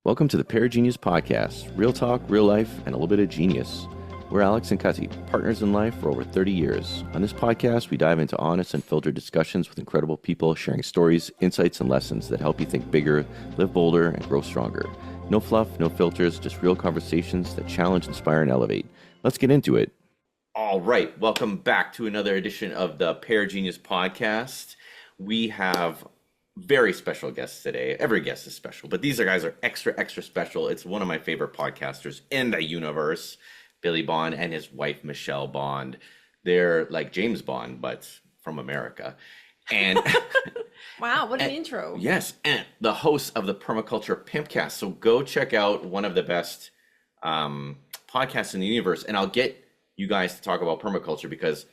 Welcome to the Paragenius Podcast, real talk, real life, and a little bit of genius. We're Alex and Kati, partners in life for over 30 years. On this podcast, we dive into honest and filtered discussions with incredible people sharing stories, insights, and lessons that help you think bigger, live bolder, and grow stronger. No fluff, no filters, just real conversations that challenge, inspire, and elevate. Let's get into it. All right, welcome back to another edition of the Paragenius Podcast. We have very special guests today. Every guest is special, but these guys are extra special. It's one of my favorite podcasters in the universe, Billy Bond and his wife, Michelle Bond. They're like James Bond, but from America. And wow, what an intro. Yes, and the host of the Permaculture PIMPcast. So go check out one of the best podcasts in the universe, and I'll get you guys to talk about permaculture because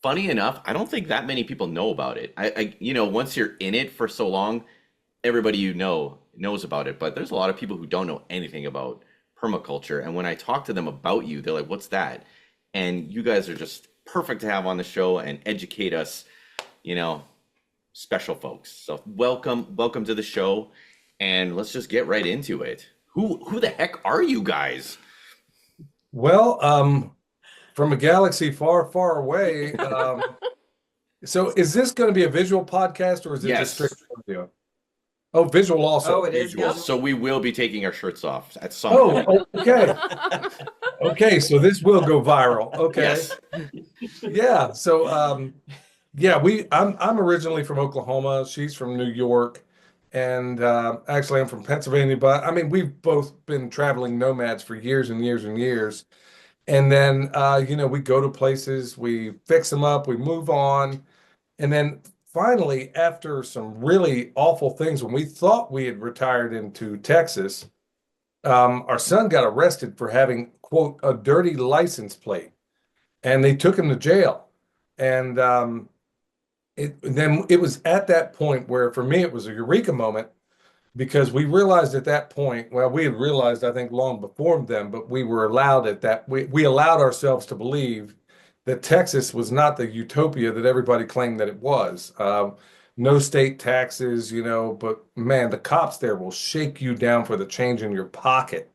funny enough, I don't think that many people know about it. I once you're in it for so long, everybody knows about it. But there's a lot of people who don't know anything about permaculture. And when I talk to them about you, they're like, "What's that?" And you guys are just perfect to have on the show and educate us, special folks. So welcome to the show, and let's just get right into it. Who the heck are you guys? Well, from a galaxy far away. So is this going to be a visual podcast or is it just strict audio? Oh, visual also. Oh, it is visual. So we will be taking our shirts off at some point. point. Okay. Okay, so this will go viral. Okay. Yes. Yeah. So I'm originally from Oklahoma. She's from New York. And actually I'm from Pennsylvania, but I mean we've both been traveling nomads for years and years and years. And then, we go to places, we fix them up, we move on. And then finally, after some really awful things, when we thought we had retired into Texas, our son got arrested for having, quote, a dirty license plate. And they took him to jail. And then it was at that point where, for me, it was a eureka moment. Because we realized at that point, well, we had realized, I think, long before them, but we were allowed we allowed ourselves to believe that Texas was not the utopia that everybody claimed that it was. No state taxes, but man, the cops there will shake you down for the change in your pocket.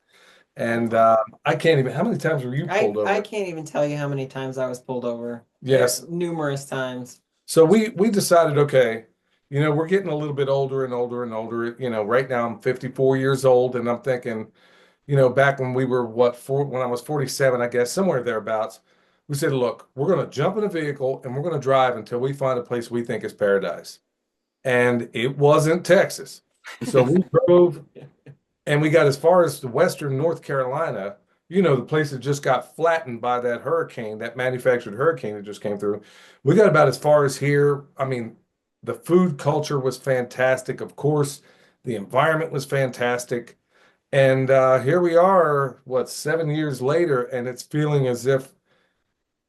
And I can't even, how many times were you pulled over? I can't even tell you how many times I was pulled over. Yes. Numerous times. So we decided, okay, we're getting a little bit older and older and older. Right now I'm 54 years old, and I'm thinking, back when we were when I was 47, I guess, somewhere thereabouts, we said, look, we're going to jump in a vehicle and we're going to drive until we find a place we think is paradise. And it wasn't Texas. So we drove and we got as far as the western North Carolina, the place that just got flattened by that hurricane, that manufactured hurricane that just came through. We got about as far as here. I mean, the food culture was fantastic. Of course, the environment was fantastic. And here we are, 7 years later, and it's feeling as if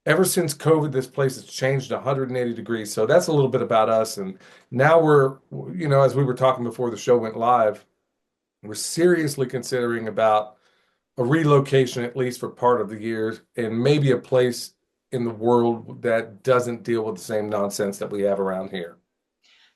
ever since COVID, this place has changed 180 degrees. So that's a little bit about us. And now we're, as we were talking before the show went live, we're seriously considering about a relocation, at least for part of the year, and maybe a place in the world that doesn't deal with the same nonsense that we have around here.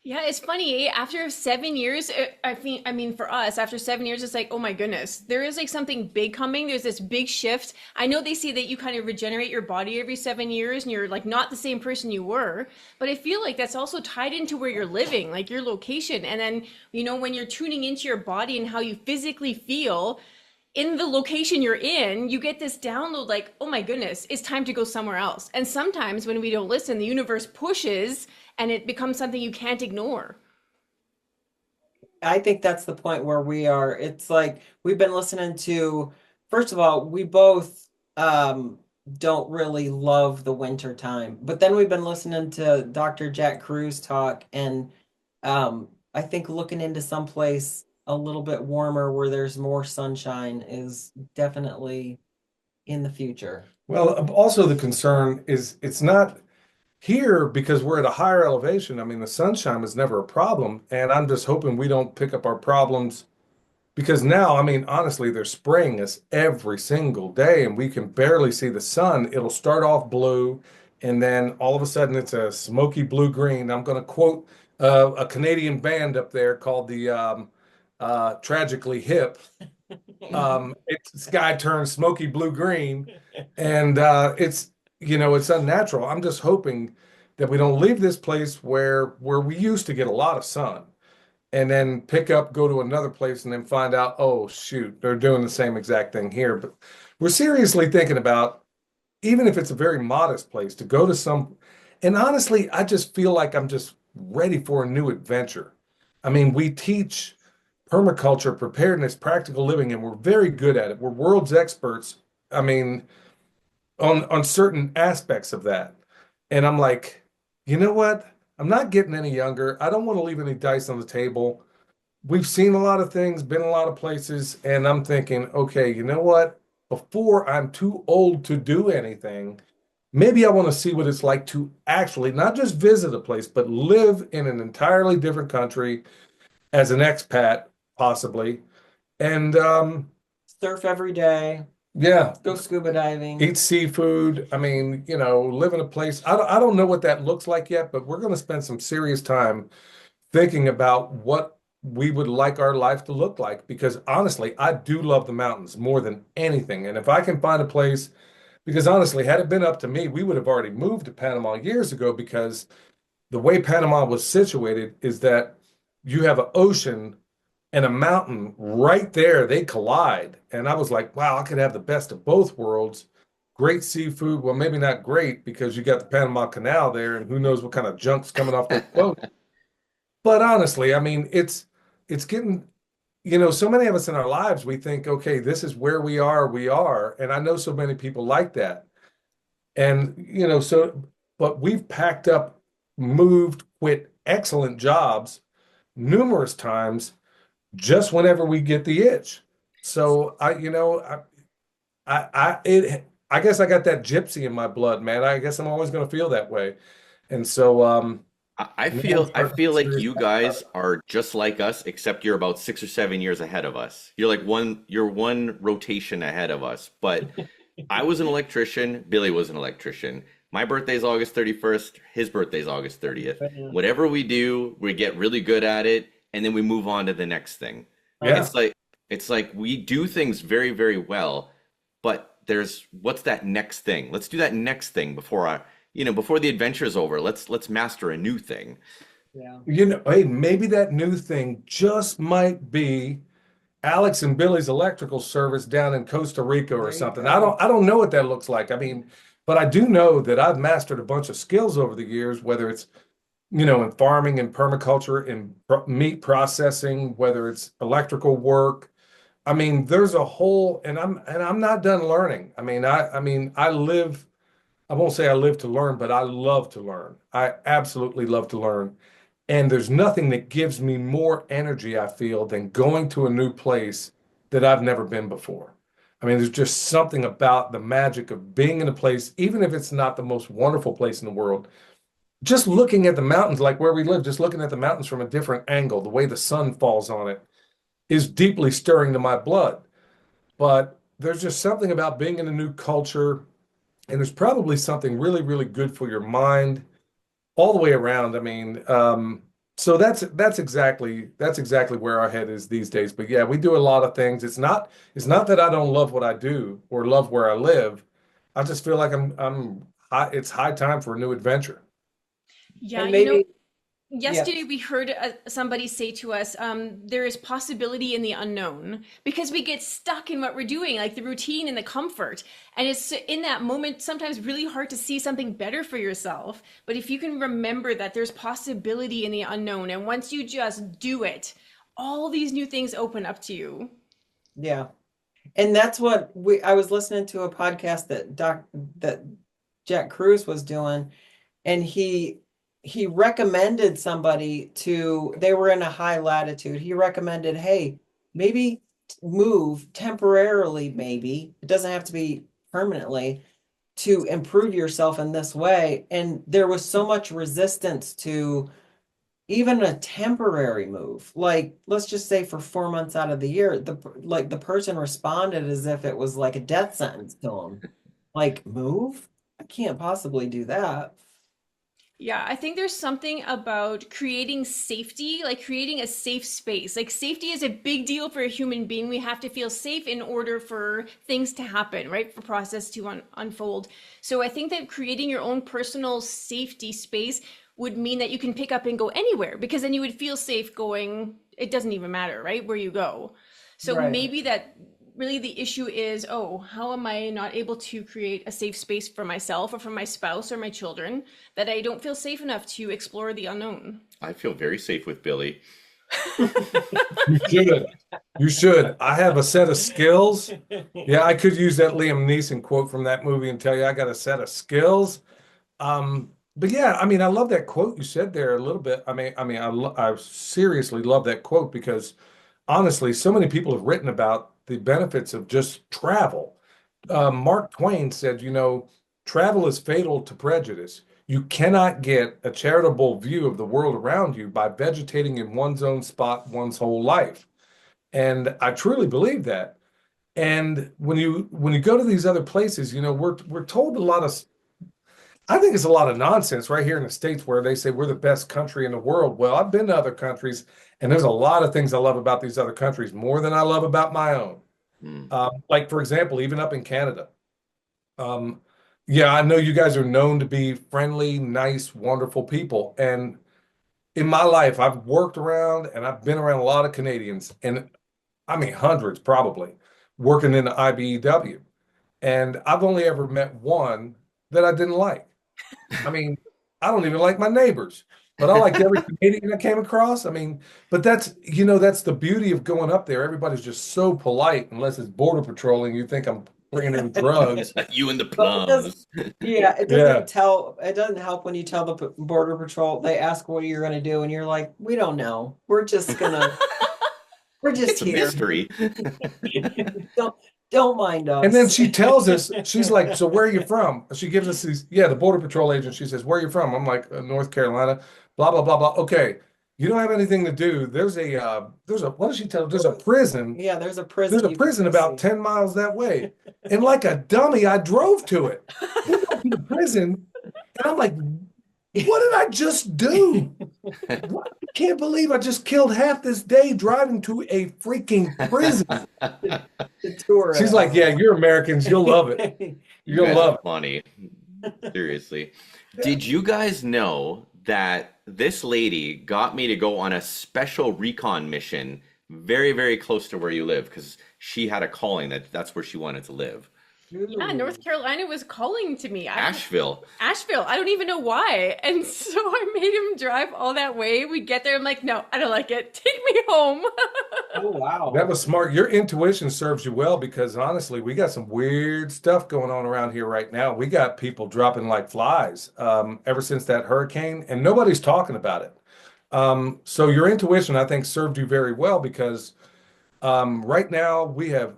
Yeah, it's funny. After 7 years, I mean, for us, after 7 years, it's like, oh my goodness, there is like something big coming. There's this big shift. I know they say that you kind of regenerate your body every 7 years and you're like not the same person you were, but I feel like that's also tied into where you're living, like your location. And then, when you're tuning into your body and how you physically feel in the location you're in, you get this download like, oh my goodness, it's time to go somewhere else. And sometimes when we don't listen, the universe pushes and it becomes something you can't ignore. I think that's the point where we are. It's like we've been listening to, first of all, we both don't really love the winter time, but then we've been listening to Dr. Jack Cruz talk, and I think looking into someplace a little bit warmer where there's more sunshine is definitely in the future. Well, also the concern is it's not here because we're at a higher elevation. I mean, the sunshine was never a problem, and I'm just hoping we don't pick up our problems because now, I mean, honestly, there's spring is every single day and we can barely see the sun. It'll start off blue and then all of a sudden it's a smoky blue-green. I'm going to quote a Canadian band up there called the tragically hip. Sky turns smoky blue green, and it's unnatural. I'm just hoping that we don't leave this place where we used to get a lot of sun, and then go to another place, and then find out, oh shoot, they're doing the same exact thing here. But we're seriously thinking about, even if it's a very modest place, to go to some. And honestly, I just feel like I'm just ready for a new adventure. I mean, we teach permaculture, preparedness, practical living, and we're very good at it. We're world's experts. I mean, on certain aspects of that. And I'm like, you know what? I'm not getting any younger. I don't want to leave any dice on the table. We've seen a lot of things, been a lot of places, and I'm thinking, okay, you know what? Before I'm too old to do anything, maybe I want to see what it's like to actually not just visit a place, but live in an entirely different country as an expat, possibly. And Surf every day, yeah, go scuba diving. eat seafood. I mean, live in a place. I don't know what that looks like yet, but we're going to spend some serious time thinking about what we would like our life to look like. Because honestly, I do love the mountains more than anything. And if I can find a place, because honestly, had it been up to me, we would have already moved to Panama years ago, because the way Panama was situated is that you have an ocean and a mountain right there. They collide. And I was like, wow, I could have the best of both worlds. Great seafood. Well, maybe not great, because you got the Panama Canal there, and who knows what kind of junk's coming off those boats. But honestly, I mean, it's getting, so many of us in our lives, we think, okay, this is where we are. And I know so many people like that. And, but we've packed up, moved, quit excellent jobs numerous times just whenever we get the itch. So I guess I got that gypsy in my blood, man. I guess I'm always going to feel that way. And so, I feel like you guys are just like us, except you're about 6 or 7 years ahead of us. You're one rotation ahead of us. But I was an electrician, Billy was an electrician. My birthday's August 31st, his birthday's August 30th. Whatever we do, we get really good at it, and then we move on to the next thing. yeah. It's like we do things very, very well, but what's that next thing? Let's do that next thing before the adventure's over. Let's master a new thing. Yeah. Hey, maybe that new thing just might be Alex and Billy's electrical service down in Costa Rica or There you something. go. I don't know what that looks like. I mean, but I do know that I've mastered a bunch of skills over the years, whether it's, in farming and permaculture and meat processing, whether it's electrical work. I mean, there's a whole, and I'm not done learning. I won't say I live to learn, but I love to learn. I absolutely love to learn. And there's nothing that gives me more energy, I feel, than going to a new place that I've never been before. I mean, there's just something about the magic of being in a place, even if it's not the most wonderful place in the world. Just looking at the mountains, like where we live, just looking at the mountains from a different angle, the way the sun falls on it is deeply stirring to my blood. But there's just something about being in a new culture, and there's probably something really, really good for your mind all the way around. I mean, so that's exactly where our head is these days. But yeah, we do a lot of things. It's not that I don't love what I do or love where I live. I just feel like it's high time for a new adventure. Yeah, And maybe, yeah, yesterday we heard somebody say to us, there is possibility in the unknown, because we get stuck in what we're doing, like the routine and the comfort. And it's in that moment sometimes really hard to see something better for yourself. But if you can remember that there's possibility in the unknown, and once you just do it, all these new things open up to you. yeah. And that's what I was listening to a podcast that Jack Cruz was doing, and he recommended somebody they were in a high latitude. He recommended, hey, maybe move temporarily, maybe it doesn't have to be permanently, to improve yourself in this way. And there was so much resistance to even a temporary move. Like, let's just say for 4 months out of the year, the person responded as if it was like a death sentence to them. Like, move? I can't possibly do that. Yeah, I think there's something about creating safety, like creating a safe space. Like safety is a big deal for a human being. We have to feel safe in order for things to happen, right? For process to unfold. So I think that creating your own personal safety space would mean that you can pick up and go anywhere because then you would feel safe going, it doesn't even matter, right? Where you go. So Right. maybe that really the issue is, oh, how am I not able to create a safe space for myself or for my spouse or my children that I don't feel safe enough to explore the unknown? I feel very safe with Billy. You should. You should. I have a set of skills. Yeah, I could use that Liam Neeson quote from that movie and tell you I got a set of skills. But yeah, I mean, I love that quote you said there a little bit. I seriously love that quote because honestly, so many people have written about the benefits of just travel. Mark Twain said, travel is fatal to prejudice. You cannot get a charitable view of the world around you by vegetating in one's own spot one's whole life. And I truly believe that. And when you go to these other places, we're told a lot of I think it's a lot of nonsense right here in the States where they say we're the best country in the world. Well, I've been to other countries, and there's a lot of things I love about these other countries more than I love about my own. Hmm. Like, for example, even up in Canada. Um, yeah, I know you guys are known to be friendly, nice, wonderful people. And in my life, I've worked around and I've been around a lot of Canadians, and I mean, hundreds probably, working in the IBEW. And I've only ever met one that I didn't like. I mean, I don't even like my neighbors, but I liked every Canadian I came across. I mean, but that's the beauty of going up there. Everybody's just so polite, unless it's border patrolling. You think I'm bringing in drugs. You and the But it doesn't, plums. yeah, it Yeah. doesn't help when you tell the border patrol, they ask what you're going to do, and you're like, we don't know. We're just It's a here. mystery. Don't don't mind And then us. she tells us, she's like, so where are you from? She gives us these, yeah, the border patrol agent. She says, where are you from? I'm like, North Carolina, blah, blah, blah, blah. Okay. You don't have anything to do. What does she tell? There's a prison. Yeah, there's a There's prison a you can prison go about see. 10 miles that way. And like a dummy, I drove to it. We got to the prison. And I'm like, what did I just do? What? I can't believe I just killed half this day driving to a freaking prison. The tour. She's like, yeah, you're Americans. You'll love it. You You'll guys are love funny. Seriously. Did you guys know that this lady got me to go on a special recon mission very, very close to where you live because she had a calling that's where she wanted to live. Yeah, North Carolina was calling to me. Asheville. Asheville. I don't even know why. And so I made him drive all that way. We get there. I'm like, no, I don't like it. Take me home. Oh wow. That was smart. Your intuition serves you well because honestly, we got some weird stuff going on around here right now. We got people dropping like flies ever since that hurricane, and nobody's talking about it. So your intuition, I think, served you very well because right now we have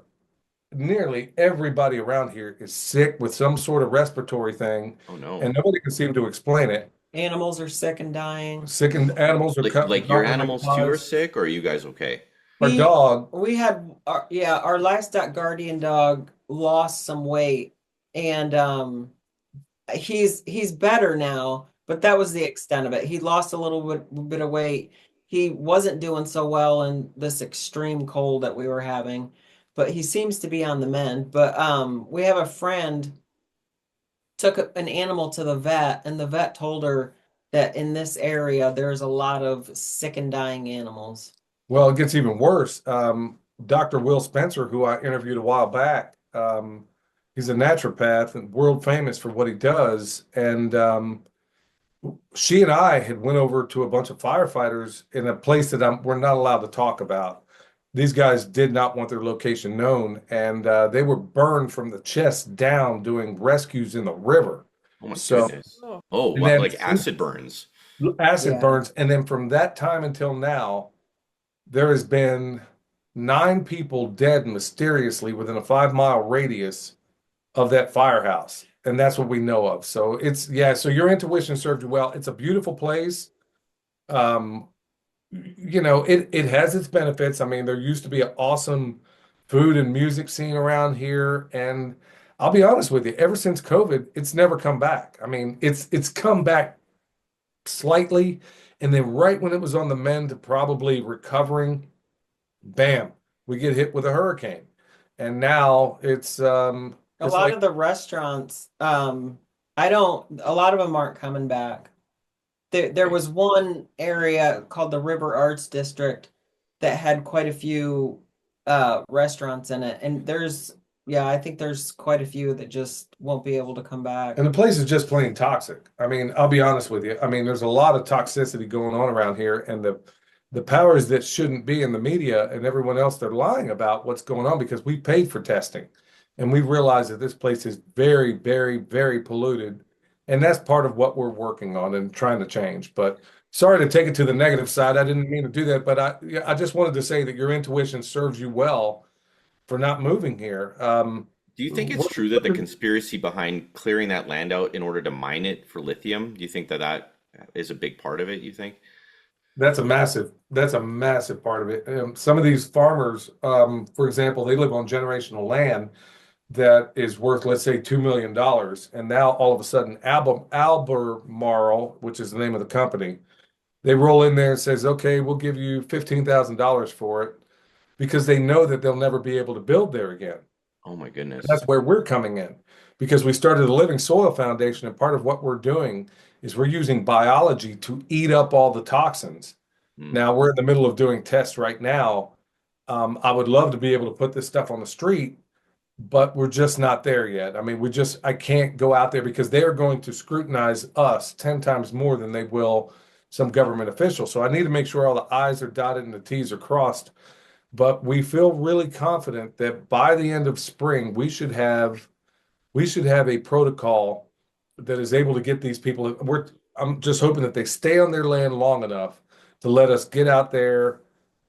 nearly everybody around here is sick with some sort of respiratory thing, Oh no. and nobody can seem to explain it. Animals are sick and dying. Sickened animals are Like your dropping like animals too are flies. sick, or are you guys okay? Our We dog, we had our last guardian dog lost some weight, and he's better now, but that was the extent of it. He lost a bit of weight. He wasn't doing so well in this extreme cold that we were having, but he seems to be on the mend. But we have a friend took an animal to the vet, and the vet told her that in this area there's a lot of sick and dying animals. well, it gets even worse. Dr. Will Spencer, who I interviewed a while back, he's a naturopath and world famous for what he does. And she and I had went over to a bunch of firefighters in a place that we're not allowed to talk about. These guys did not want their location known, and they were burned from the chest down doing rescues in the river. Oh my So, goodness. Oh. Oh, and what, then like acid burns? acid Yeah. burns, and then from that time until now, there has been 9 people dead mysteriously within a 5 mile radius of that firehouse. And that's what we know of. So so your intuition served you well. It's a beautiful place. Um, it has its benefits. I mean, there used to be an awesome food and music scene around here. And I'll be honest with you, ever since COVID, it's never come back. I mean, it's come back slightly, and then right when it was on the mend to probably recovering, bam, we get hit with a hurricane. And now A it's lot like, of the restaurants, a lot of them aren't coming back. There was one area called the River Arts District that had quite a few restaurants in it. And yeah, I think there's quite a few that just won't be able to come back. and the place is just plain toxic. I mean, I'll be honest with you. I mean, there's a lot of toxicity going on around here, and the powers that shouldn't be in the media and everyone else, they're lying about what's going on because we paid for testing, and we realize that this place is very, very, very polluted, and that's part of what we're working on and trying to change. But sorry to take it to the negative side. I didn't mean to do that, but yeah, I just wanted to say that your intuition serves you well for not moving here. Do you think it's true that the conspiracy behind clearing that land out in order to mine it for lithium, do you think that that is a big part of it, you think? That's a massive part of it. Some of these farmers, for example, they live on generational land that is worth, let's say, $2 million. And now all of a sudden, Albemarle, which is the name of the company, they roll in there and says, okay, we'll give you $15,000 for it because they know that they'll never be able to build there again. Oh my goodness. That's where we're coming in because we started a living soil foundation, and part of what we're doing is we're using biology to eat up all the toxins. Hmm. Now we're in the middle of doing tests right now. I would love to be able to put this stuff on the street, but we're just not there yet. I mean, I can't go out there because they are going to scrutinize us 10 times more than they will some government official. So I need to make sure all the I's are dotted and the T's are crossed. But we feel really confident that by the end of spring, we should have a protocol that is able to get these people. I'm just hoping that they stay on their land long enough to let us get out there,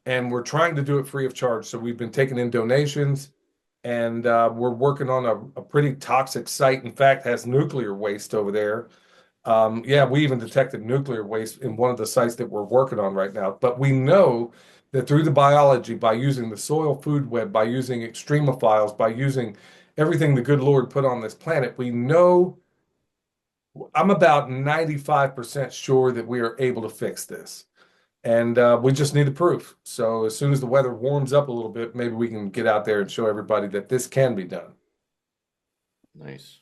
and we're trying to do it free of charge. So we've been taking in donations, and we're working on a pretty toxic site. In fact, has nuclear waste over there. Yeah, we even detected nuclear waste in one of the sites that we're working on right now. But we know that through the biology, by using the soil food web, by using extremophiles, by using everything the good Lord put on this planet, we know I'm about 95% sure that we are able to fix this. And we just need the proof. So as soon as the weather warms up a little bit, maybe we can get out there and show everybody that this can be done. Nice.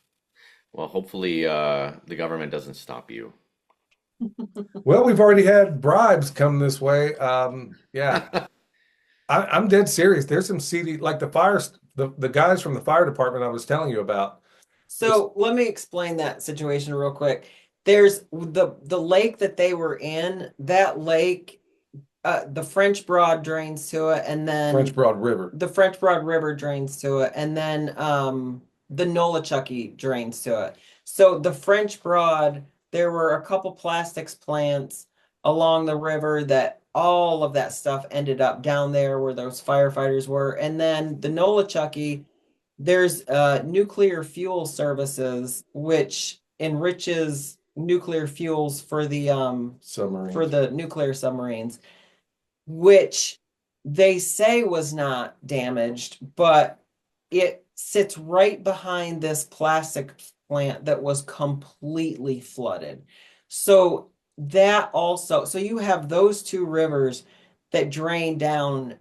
Well, hopefully the government doesn't stop you. Well, we've already had bribes come this way. Yeah, I'm dead serious. There's some seedy, like the guys from the fire department I was telling you about. So let me explain that situation real quick. There's the lake that they were in, that lake, the French Broad drains to it, and then French Broad River. the French Broad River drains to it, and then the Nolichucky drains to it. So the French Broad, there were a couple plastics plants along the river that all of that stuff ended up down there where those firefighters were. And then the Nolichucky, there's nuclear fuel services, which enriches nuclear fuels for the Submarines. nuclear submarines, which they say was not damaged, but it sits right behind this plastic plant that was completely flooded. So so you have those two rivers that drain down,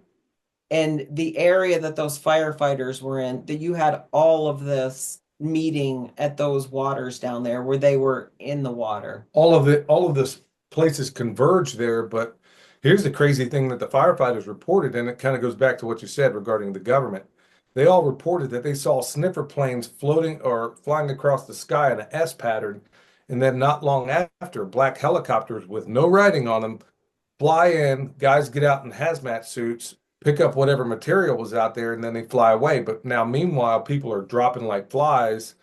and the area that those firefighters were in, that you had all of this meeting at those waters down there where they were in the water. All of this places converge there, but here's the crazy thing that the firefighters reported, and it kind of goes back to what you said regarding the government. They all reported that they saw sniffer planes floating or flying across the sky in an S pattern, and then not long after, black helicopters with no writing on them fly in, guys get out in hazmat suits, pick up whatever material was out there, and then they fly away. But now, meanwhile, people are dropping like flies.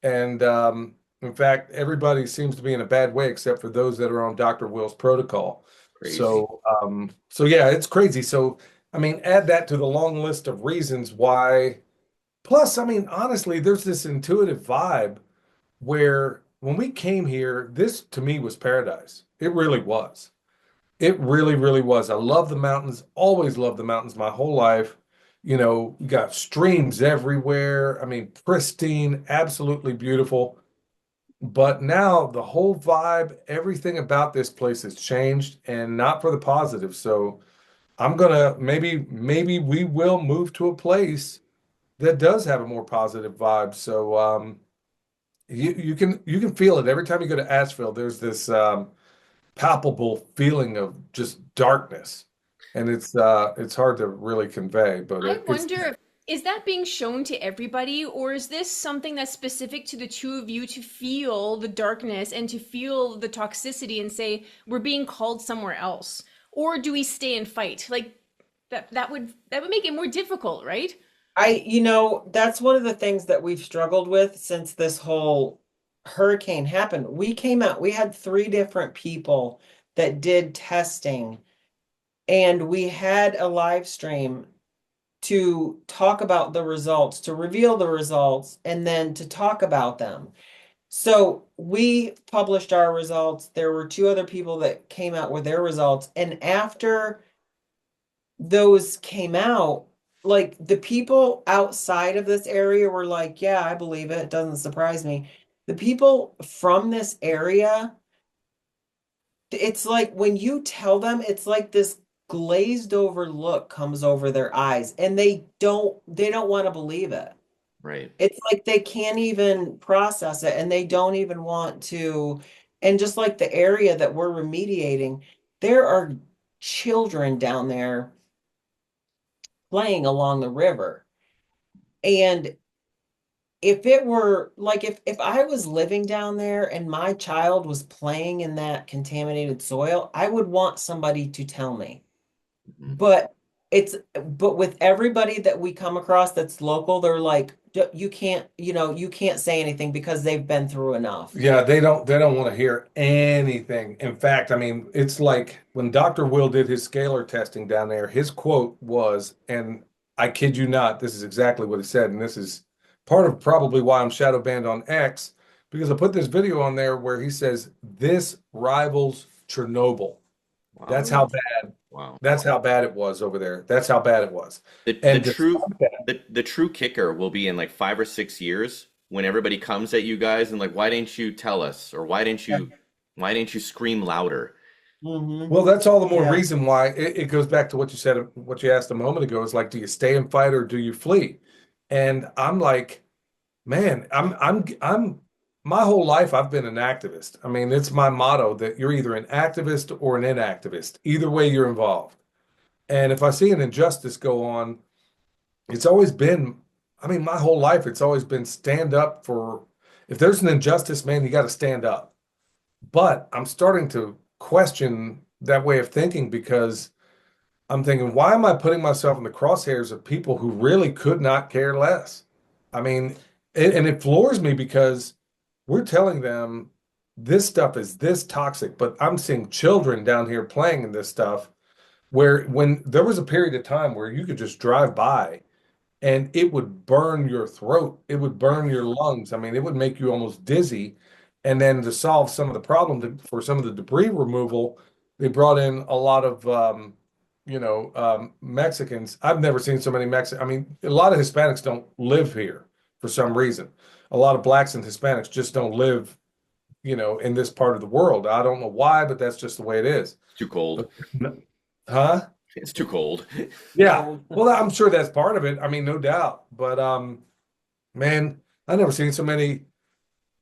And in fact, everybody seems to be in a bad way except for those that are on Dr. Will's protocol. Crazy. So yeah, it's crazy. So, I mean, add that to the long list of reasons why. Plus, I mean, honestly, there's this intuitive vibe where when we came here, this to me was paradise. It really was. It really, really was. I love the mountains, always loved the mountains my whole life. You know, you got streams everywhere. I mean, pristine, absolutely beautiful. But now the whole vibe, everything about this place has changed and not for the positive. So I'm gonna maybe we will move to a place that does have a more positive vibe. So you can feel it every time you go to Asheville. There's this palpable feeling of just darkness, and it's hard to really convey, but I it's wonder if is that being shown to everybody, or is this something that's specific to the two of you to feel the darkness and to feel the toxicity and say we're being called somewhere else? Or do we stay and fight? Like that would make it more difficult, right? That's one of the things that we've struggled with since this whole hurricane happened. We had three different people that did testing, and we had a live stream to talk about the results, to reveal the results, and then to talk about them. So we published our results. There were two other people that came out with their results. And after those came out, like the people outside of this area were like, yeah, I believe it. It doesn't surprise me. The people from this area, it's like when you tell them, it's like this glazed over look comes over their eyes and they don't want to believe it. Right. It's like they can't even process it and they don't even want to. And just like the area that we're remediating, there are children down there playing along the river. And if it were like if I was living down there and my child was playing in that contaminated soil, I would want somebody to tell me. Mhm. But but with everybody that we come across that's local, they're like, You can't, you can't say anything because they've been through enough." yeah, they don't want to hear anything. In fact, I mean, it's like when Dr. Will did his scalar testing down there, his quote was, and I kid you not, this is exactly what he said, and this is part of probably why I'm shadow banned on X, because I put this video on there where he says this rivals Chernobyl. Wow. That's how Mm. bad Wow. that's how bad it was over there. That's how bad it was. The And true despite that, the true kicker will be in like 5 or 6 years when everybody comes at you guys and like, why didn't you tell us? Or why didn't you scream louder? Hmm. well, that's all the more Yeah. reason why it goes back to what you said, what you asked a moment ago is like, do you stay and fight or do you flee? And I'm like, man, my whole life I've been an activist. I mean, it's my motto that you're either an activist or an inactivist. Either way, you're involved. And if I see an injustice go on, it's always been, I mean, my whole life, it's always been stand up for, if there's an injustice, man, you got to stand up. But I'm starting to question that way of thinking because I'm thinking, why am I putting myself in the crosshairs of people who really could not care less? I mean, and it floors me because we're telling them this stuff is this toxic, but I'm seeing children down here playing in this stuff where when there was a period of time where you could just drive by and it would burn your throat. It would burn your lungs. I mean, it would make you almost dizzy. And then to solve some of the problem for some of the debris removal, they brought in a lot of Mexicans. I've never seen so many Mexicans. I mean, a lot of Hispanics don't live here for some reason. A lot of blacks and Hispanics just don't live, in this part of the world. I don't know why, but that's just the way it is. It's too cold. But, huh? It's too cold. Yeah. Cold. Well, I'm sure that's part of it. I mean, no doubt. But man, I never seen so many.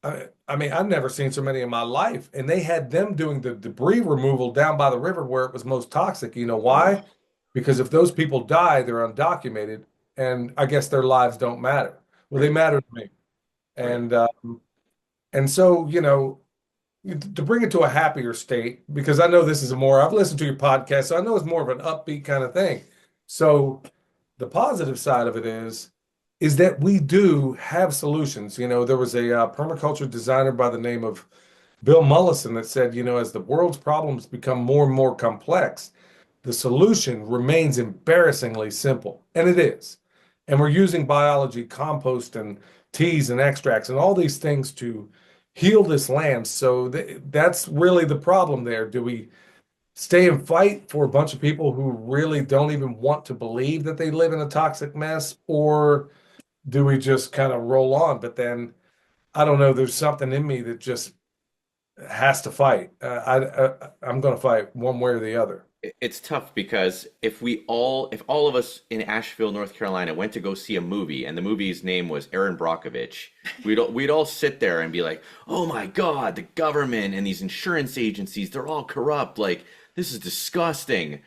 I mean, I've never seen so many in my life. And they had them doing the debris removal down by the river where it was most toxic. You know Oh, why? Because if those people die, they're undocumented, and I guess their lives don't matter. Well, they right, matter to me. right. And so, to bring it to a happier state, because I know this is I've listened to your podcast, so I know it's more of an upbeat kind of thing. So the positive side of it is that we do have solutions. There was a permaculture designer by the name of Bill Mullison that said, as the world's problems become more and more complex, the solution remains embarrassingly simple. And it is. And we're using biology, compost, and teas and extracts and all these things to heal this land. So that's really the problem there. Do we stay and fight for a bunch of people who really don't even want to believe that they live in a toxic mess? Or do we just kind of roll on? But then I don't know, there's something in me that just has to fight. I'm going to fight one way or the other. It's tough because if all of us in Asheville, North Carolina went to go see a movie and the movie's name was Aaron Brockovich, we'd all sit there and be like, "Oh my God, the government and these insurance agencies, they're all corrupt. Like, this is disgusting.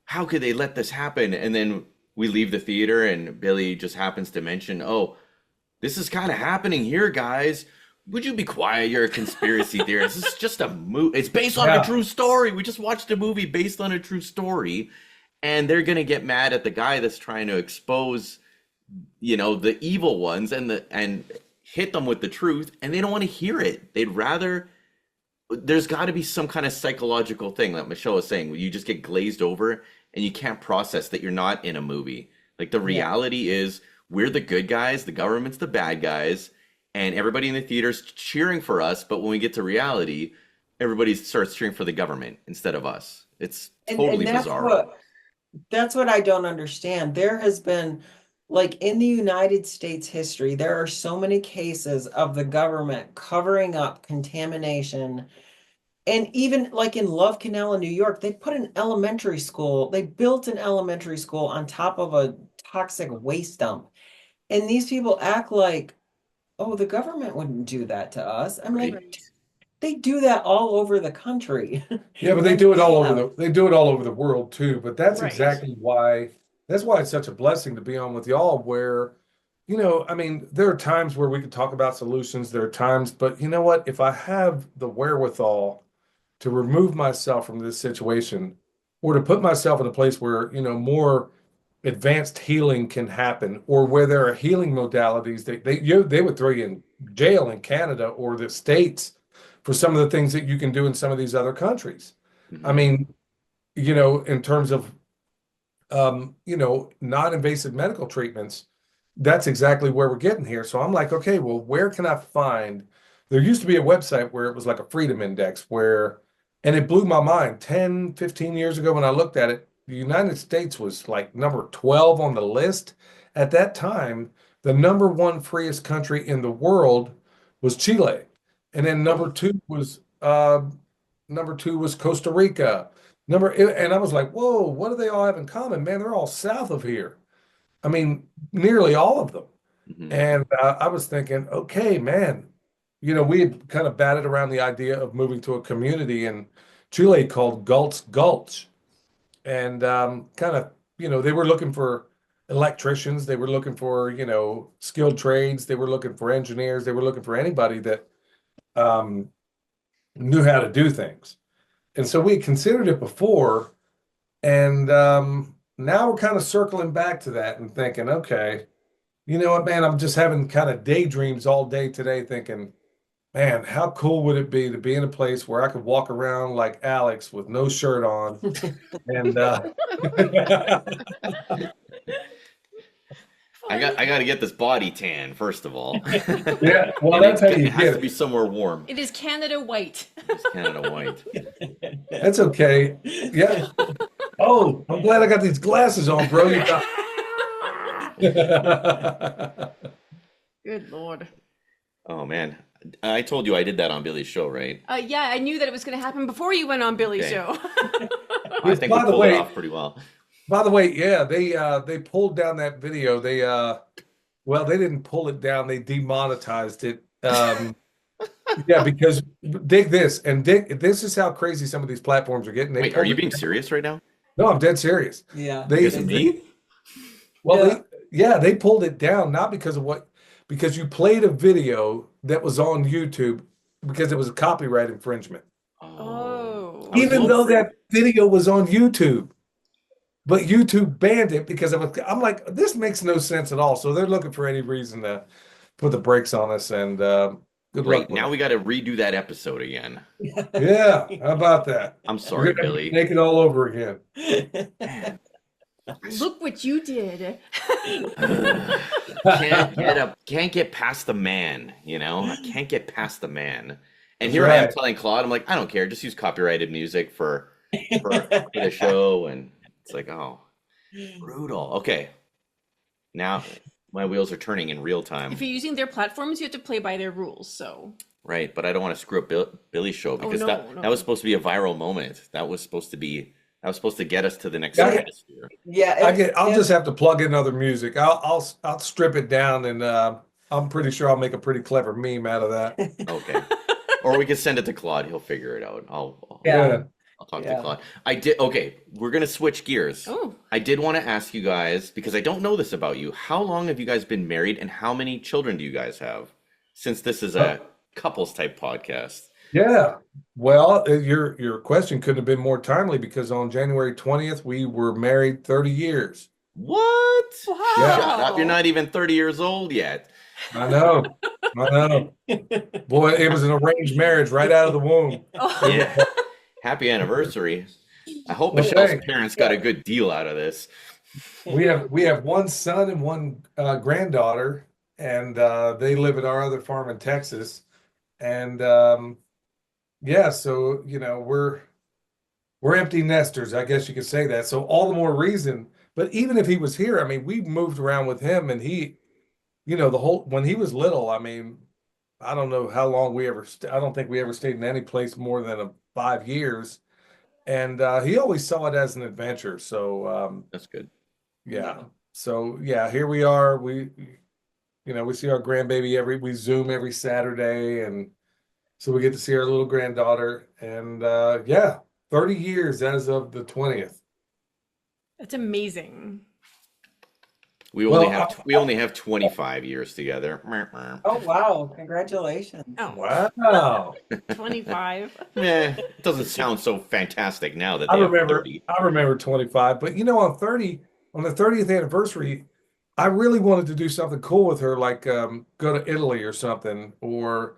How could they let this happen?" And then we leave the theater and Billy just happens to mention, "Oh, this is kind of happening here, guys. Would you be quiet? You're a conspiracy theorist. This is just a movie. It's based on a Yeah. true story. We just watched a movie based on a true story." And they're gonna get mad at the guy that's trying to expose, the evil ones and hit them with the truth, and they don't want to hear it. They'd rather there's got to be some kind of psychological thing that Michelle was saying, where you just get glazed over and you can't process that you're not in a movie. Like the Yeah. reality is we're the good guys, the government's the bad guys, and everybody in the theater's cheering for us, but when we get to reality, everybody starts cheering for the government instead of us. It's totally And that's bizarre. what I don't understand. There has been, like, in the United States history, there are so many cases of the government covering up contamination. And even like in Love Canal in New York, they built an elementary school on top of a toxic waste dump. And these people act like, oh, the government wouldn't do that to us. I'm Right. like, they do that all over the country. Yeah, but they And do it they all over have. they do it all over the world too. But that's Right. exactly why it's such a blessing to be on with y'all where, I mean, there are times where we could talk about solutions, there are times, but you know what? If I have the wherewithal to remove myself from this situation or to put myself in a place where, more advanced healing can happen or where there are healing modalities they would throw you in jail in Canada or the States for some of the things that you can do in some of these other countries. I Hmm. mean, in terms of non-invasive medical treatments, that's exactly where we're getting here. So I'm like, okay, well, where can I find? There used to be a website where it was like a freedom index and it blew my mind 10, 15 years ago when I looked at it. The United States was like number 12 on the list. At that time, the number one freest country in the world was Chile. And then Oh. number two was Costa Rica. And I was like, whoa, what do they all have in common? Man, they're all south of here. I mean, nearly all of them. Hmm. And I was thinking, okay, man, we had kind of batted around the idea of moving to a community in Chile called Gulch. And kind of, they were looking for electricians, they were looking for, skilled trades, they were looking for engineers, they were looking for anybody that um, knew how to do things. And so we had considered it before. And now we're kind of circling back to that and thinking, okay, you know what, man, I'm just having kind of daydreams all day today thinking, man, how cool would it be to be in a place where I could walk around like Alex with no shirt on and I got to get this body tan first of all, yeah, well, and that's how it you has get to be it. somewhere warm. It is Canada white. It's Canada white. That's okay. Yeah. Oh, I'm glad I got these glasses on, bro. You got Good Lord. Oh man, I told you I did that on Billy's show, right? Yeah, I knew that it was going to happen before you went on Billy's Okay. show. I think we By the pulled it way, off pretty well. yeah, they pulled down that video. Well, they didn't pull it down, they demonetized it. Yeah, because this is how crazy some of these platforms are getting. They Wait, are pulled you it being down. serious right now? No, I'm dead serious. Yeah. They, Because of they me? well, Yeah. they pulled it down not because of because you played a video that was on YouTube because it was a copyright infringement. Oh, Oh. I was a Even little though that video was on YouTube, but YouTube banned it because I'm like, this makes no sense at all. So they're looking for any reason to put the brakes on us, and good luck great. with Now it. we got to redo that episode again. Yeah, how about that? I'm We're sorry, gonna Billy. make it all over again. Man, Look what you did. can't get past the man, I can't get past the man. And That's here I am right. telling Claude, I'm like, I don't care, just use copyrighted music for the show, and it's like, oh, brutal. Okay, now my wheels are turning in real time. If you're using their platforms, you have to play by their rules. So Right, but I don't want to screw up Billy's show because no, that was supposed to be a viral moment. That was supposed to get us to the next Yeah. stratosphere. Yeah, I'll just have to plug in other music. I'll strip it down, and I'm pretty sure I'll make a pretty clever meme out of that. Okay. Or we can send it to Claude. He'll figure it out. Yeah. I'll talk to Yeah. Claude. Okay, we're gonna switch gears. Oh. I did want to ask you guys, because I don't know this about you. How long have you guys been married, and how many children do you guys have? Since this is a couples type podcast. Yeah. Well, your question couldn't have been more timely because on January 20th we were married 30 years. What? Wow. Shut up! You're not even 30 years old yet. I know. Boy, it was an arranged marriage right out of the womb. Oh. Yeah. Happy anniversary. I hope Well, Michelle's thanks. parents got a good deal out of this. We have one son and one granddaughter, and they live at our other farm in Texas. And yeah, so we're empty nesters, I guess you could say that. So all the more reason. But even if he was here, I mean, we moved around with him, and he, when he was little, I mean, I don't know how long I don't think we ever stayed in any place more than 5 years. And he always saw it as an adventure. So That's good. yeah. So yeah, here we are. We see our grandbaby we Zoom every Saturday, and so we get to see our little granddaughter. And yeah, 30 years as of the 20th. That's amazing. We only have 25 years together. Oh wow! Congratulations. Oh, Wow. 25. It doesn't sound so fantastic now that I they have remember 30. 25, but on the 30th anniversary, I really wanted to do something cool with her, like go to Italy or something, or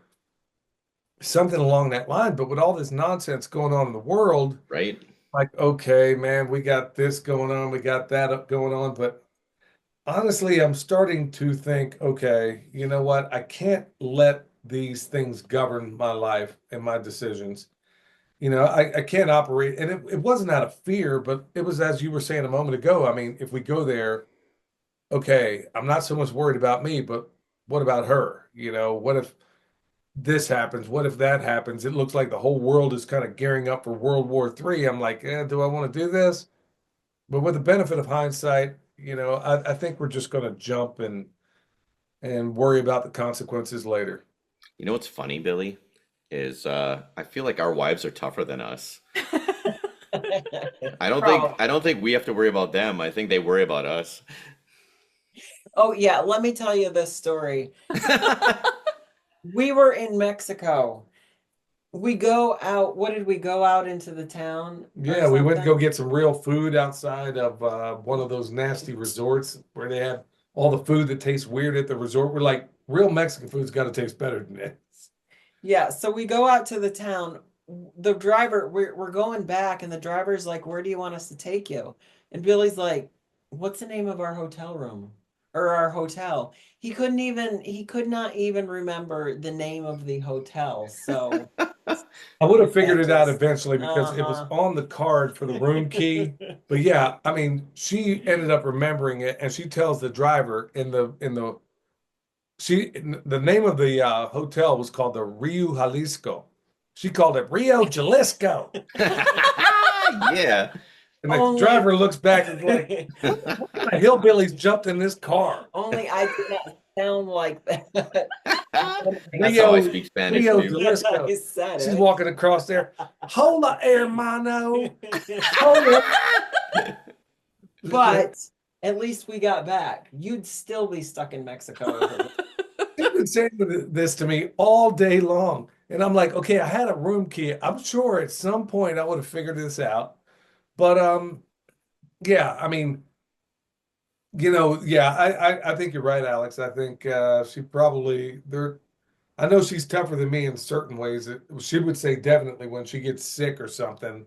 something along that line. But with all this nonsense going on in the world, Right? like, okay, man, we got this going on, we got that going on, but honestly, I'm starting to think, okay, you know what? I can't let these things govern my life and my decisions. I can't operate, and it wasn't out of fear, but it was, as you were saying a moment ago. I mean, if we go there, okay, I'm not so much worried about me, but what about her? What if this happens? What if that happens? It looks like the whole world is kind of gearing up for World War III. I'm like, do I want to do this? But with the benefit of hindsight, I think we're just going to jump and worry about the consequences later. You know what's funny, Billy? Is I feel like our wives are tougher than us. I don't think we have to worry about them. I think they worry about us. Oh yeah, let me tell you this story. We were in Mexico. We go out. What did we go out into the town? Yeah, we went to go get some real food outside of one of those nasty resorts where they have all the food that tastes weird at the resort. We're like, real Mexican food's got to taste better than this. Yeah, so we go out to the town. The driver, we're going back, and the driver's like, "Where do you want us to take you?" And Billy's like, "What's the name of our hotel room or our hotel?" He could not even remember the name of the hotel. So I would have figured it out eventually because it was on the card for the room key. But yeah, I mean, she ended up remembering it, and she tells the driver the name of the hotel was called the Rio Jalisco. She called it Rio Jalisco. Yeah. And the driver looks back and is like, what kind of hillbillies jumped in this car? Only I did not sound like that. That's how I speak Spanish Rio too. Jalisco. I said She's it. walking across there. Hola, hermano. Hola. But at least we got back. You'd still be stuck in Mexico. She's been saying this to me all day long. And I'm like, okay, I had a room key. I'm sure at some point I would have figured this out. But yeah, I mean, yeah, I think you're right, Alex. I think she probably I know she's tougher than me in certain ways. She would say definitely when she gets sick or something,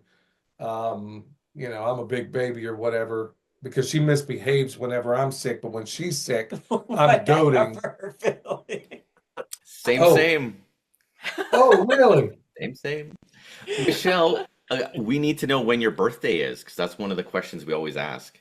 I'm a big baby or whatever, because she misbehaves whenever I'm sick, but when she's sick, I'm doting. Same. Oh, really? Same. Michelle, we need to know when your birthday is, because that's one of the questions we always ask.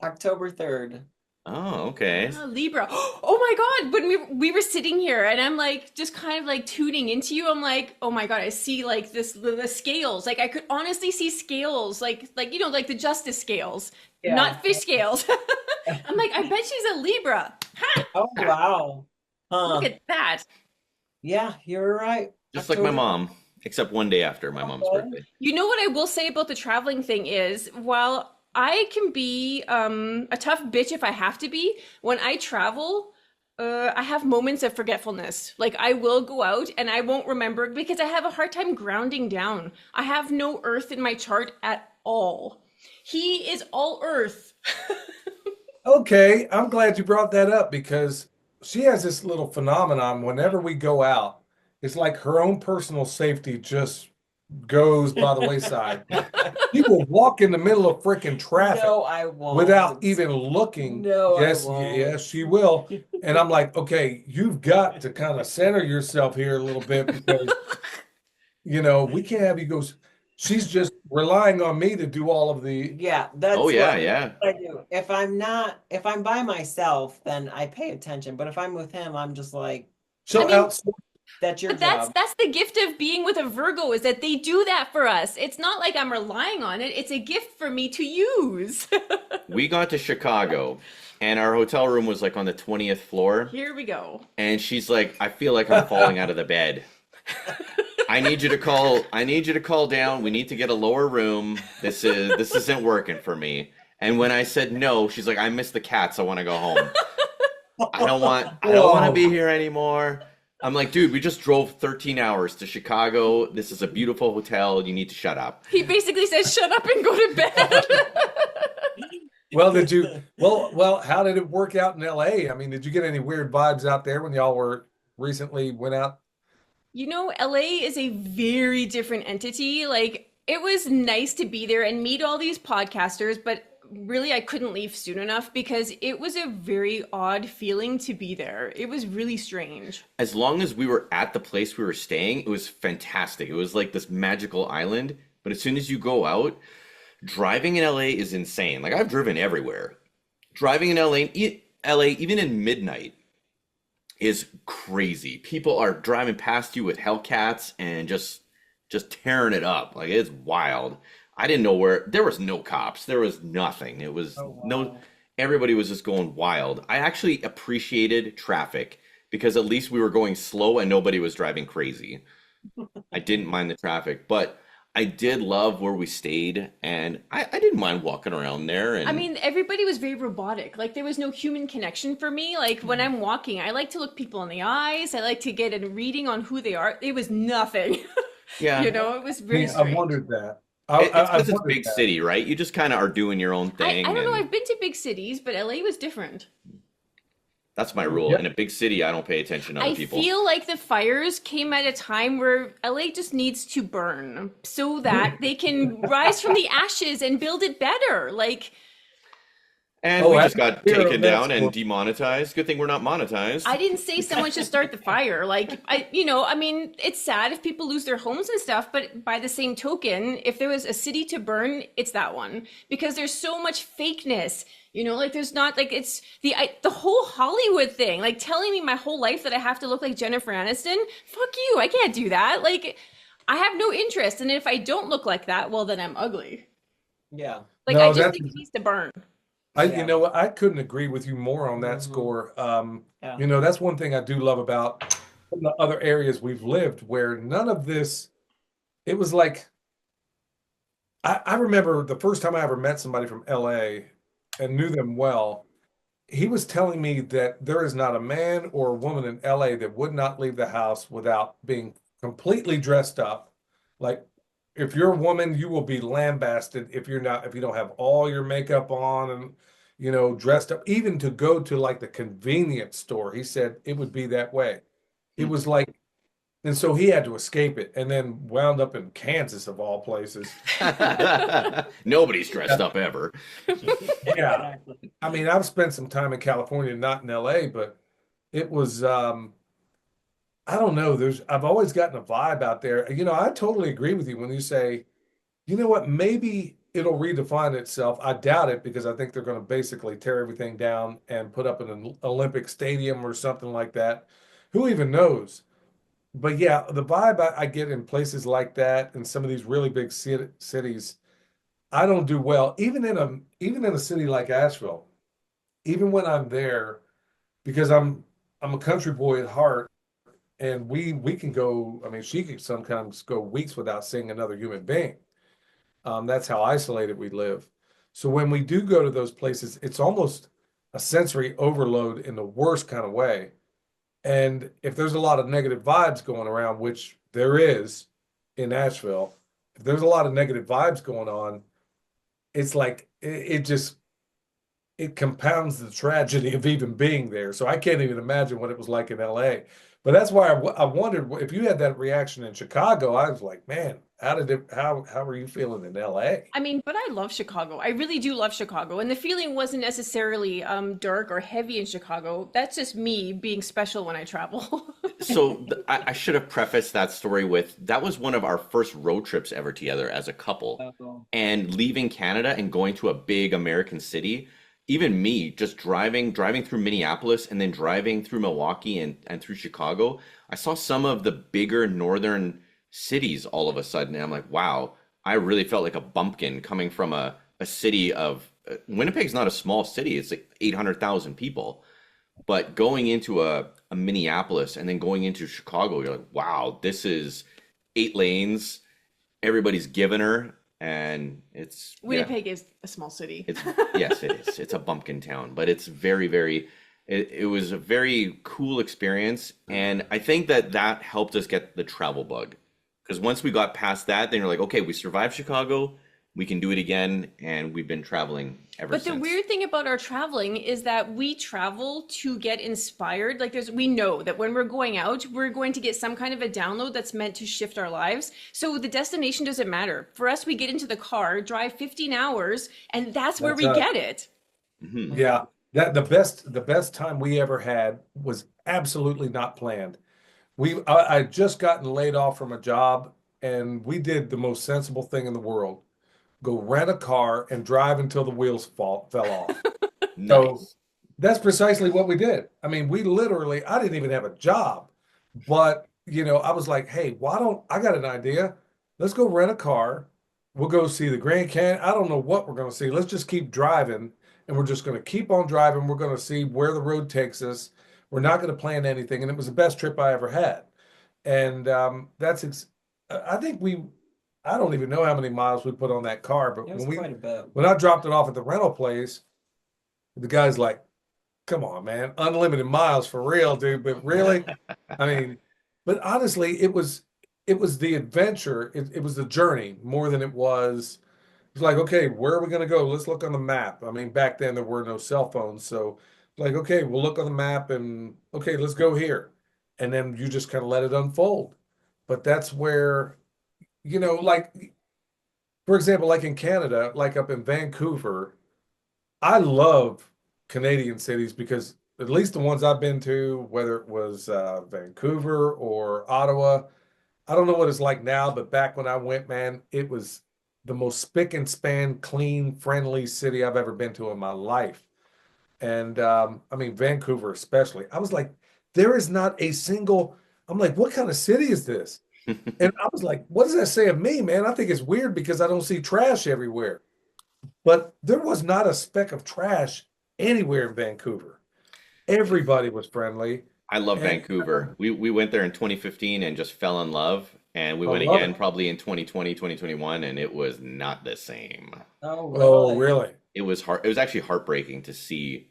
October 3rd. Oh, okay. Ah, Libra. Oh my God. When we were sitting here and I'm like just kind of like tuning into you, I'm like, oh my God, I see like the scales. Like I could honestly see scales, like like the justice scales, Yeah. not fish scales. I'm like, I bet she's a Libra. Ha! Oh, wow. Look Huh. at that. Yeah, you're right. Just like my October. mom, except one day after my mom's Okay. birthday. You know what I will say about the traveling thing is, while I can be a tough bitch if I have to be, when I travel, I have moments of forgetfulness. Like I will go out and I won't remember because I have a hard time grounding down. I have no earth in my chart at all. He is all earth. Okay, I'm glad you brought that up because she has this little phenomenon whenever we go out. It's like her own personal safety just goes by the wayside. She will walk in the middle of freaking traffic No, I without won't. even looking. No, I Yes, won't. yes, she will. And I'm like, okay, you've got to kind of center yourself here a little bit because, we can't have you go. She's just relying on me to do all of the. Yeah, Oh that's yeah, what yeah. I do. If I'm by myself, then I pay attention. But if I'm with him, I'm just like, I She'll mean, outsource. that's your but that's job. that's the gift of being with a Virgo is that they do that for us. It's not like I'm relying on it. It's a gift for me to use. We got to Chicago and our hotel room was like on the 20th floor. Here we go. And she's like, I feel like I'm falling out of the bed. I need you to call down. We need to get a lower room. This isn't working for me. And when I said no, she's like, I miss the cats. I want to go home. I don't want to Whoa. be here anymore. I'm like, dude, we just drove 13 hours to Chicago. This is a beautiful hotel. You need to shut up. He basically says, "Shut up and go to bed." Well, how did it work out in LA? I mean, did you get any weird vibes out there when y'all were recently went out? LA is a very different entity. Like, it was nice to be there and meet all these podcasters, but really, I couldn't leave soon enough because it was a very odd feeling to be there. It was really strange. As long as we were at the place we were staying, it was fantastic. It was like this magical island. But as soon as you go out, driving in LA is insane. Like I've driven everywhere. Driving in LA, even in midnight, is crazy. People are driving past you with Hellcats and just tearing it up. Like it's wild. I didn't know where there was no cops. There was nothing. It was Oh, no wow. everybody was just going wild. I actually appreciated traffic because at least we were going slow and nobody was driving crazy. I didn't mind the traffic, but I did love where we stayed and I didn't mind walking around there I and mean, everybody was very robotic. Like, there was no human connection for me. Like, when I'm walking, I like to look people in the eyes. I like to get a reading on who they are. It was nothing. yeah. It was very Yeah, I strange. wondered that. It's I because it's wondered big that. city, right? You just kind of are doing your own I thing, don't know. and I've been to big cities, but LA was different. that's my rule. Yep. In a big city, I don't pay attention to other I people. feel like the fires came at a time where LA just needs to burn so that they can rise from the ashes and build it better. Like, And Oh, we I just got hear taken that down and story. demonetized. Good thing we're not monetized. I didn't say someone should start the fire. Like, I mean, it's sad if people lose their homes and stuff, but by the same token, if there was a city to burn, it's that one because there's so much fakeness. Like there's not like it's the whole Hollywood thing, like telling me my whole life that I have to look like Jennifer Aniston. Fuck you, I can't do that. Like, I have no interest, and if I don't look like that, well, then I'm ugly. Yeah. Like, I No, just that's think it needs to burn. you Yeah. know what? I couldn't agree with you more on that Mhm. score. Yeah. That's one thing I do love about some of the other areas we've lived where none of this, it was like I remember the first time I ever met somebody from LA and knew them well. He was telling me that there is not a man or a woman in LA that would not leave the house without being completely dressed up. Like if you're a woman, you will be lambasted if you don't have all your makeup on and dressed up, even to go to like the convenience store. He said it would be that way. It was like, and so he had to escape it and then wound up in Kansas of all places. Nobody's dressed up ever. Yeah. Exactly. I mean, I've spent some time in California, not in LA, but it was I don't know, I've always gotten a vibe out there. I totally agree with you when you say, you know what, maybe it'll redefine itself. I doubt it because I think they're going to basically tear everything down and put up an Olympic stadium or something like that. Who even knows? But yeah, the vibe I get in places like that and some of these really big cities, I don't do well. Even in a city like Asheville, even when I'm there, because I'm a country boy at heart, and we can go. I mean, she can sometimes go weeks without seeing another human being. That's how isolated we live. So when we do go to those places, it's almost a sensory overload in the worst kind of way. And if there's a lot of negative vibes going around, which there is in Nashville, if there's a lot of negative vibes going on, it's like it just it compounds the tragedy of even being there. So I can't even imagine what it was like in LA. But that's why I wondered if you had that reaction in Chicago. I was like, man, how were you feeling in LA? I mean, but I love Chicago. I really do love Chicago. And the feeling wasn't necessarily dark or heavy in Chicago. That's just me being special when I travel. I should have prefaced that story with that was one of our first road trips ever together as a couple. Oh. And leaving Canada and going to a big American city, even me just driving through Minneapolis and then driving through Milwaukee and through Chicago, I saw some of the bigger northern cities all of a sudden. And I'm like, wow, I really felt like a bumpkin coming from a city of Winnipeg's not a small city, it's like 800,000 people. But going into a Minneapolis and then going into Chicago, you're like, wow, this is 8 lanes. Everybody's giving her, and it's yeah, Winnipeg is a small city. it's yes, it is. It's a bumpkin town, but it's very, very. It was a very cool experience, and I think that that helped us get the travel bug. Because once we got past that, then you're like, okay, we survived Chicago, we can do it again, and we've been traveling ever But the since. weird thing about our traveling is that we travel to get inspired. Like we know that when we're going out, we're going to get some kind of a download that's meant to shift our lives. So the destination doesn't matter. For us, we get into the car, drive 15 hours, and that's where That's we get it. Mhm. Yeah, that the best time we ever had was absolutely not planned. I just gotten laid off from a job, and we did the most sensible thing in the world: go rent a car and drive until the wheels fell off. So Nice. that's precisely what we did. I mean, we literally, I didn't even have a job, but I was like, hey, why don't I got an idea? Let's go rent a car. We'll go see the Grand Canyon. I don't know what we're going to see. Let's just keep driving, and we're just going to keep on driving. We're going to see where the road takes us. We're not going to plan anything. And it was the best trip I ever had. And I think I don't even know how many miles we put on that car, but It was quite a bit. when I dropped it off at the rental place, the guy's like, come on, man, unlimited miles for real, dude. But really, I mean, but honestly, it was the adventure. It was the journey more than it's like, okay, where are we going to go? Let's look on the map. I mean, back then there were no cell phones. So, like, okay, we'll look on the map and, okay, let's go here. And then you just kind of let it unfold. But that's where, like, for example, like in Canada, like up in Vancouver, I love Canadian cities because at least the ones I've been to, whether it was Vancouver or Ottawa, I don't know what it's like now, but back when I went, man, it was the most spick and span, clean, friendly city I've ever been to in my life. And I mean, Vancouver especially. I was like, there is not a single, I'm like, what kind of city is this? And I was like, what does that say of me, man? I think it's weird because I don't see trash everywhere. But there was not a speck of trash anywhere in Vancouver. Everybody was friendly. I love And Vancouver. We went there in 2015 and just fell in love. And we I went love again it. probably in 2020, 2021, and it was not the same. Oh, Oh, really? really? It was hard. It was actually heartbreaking to see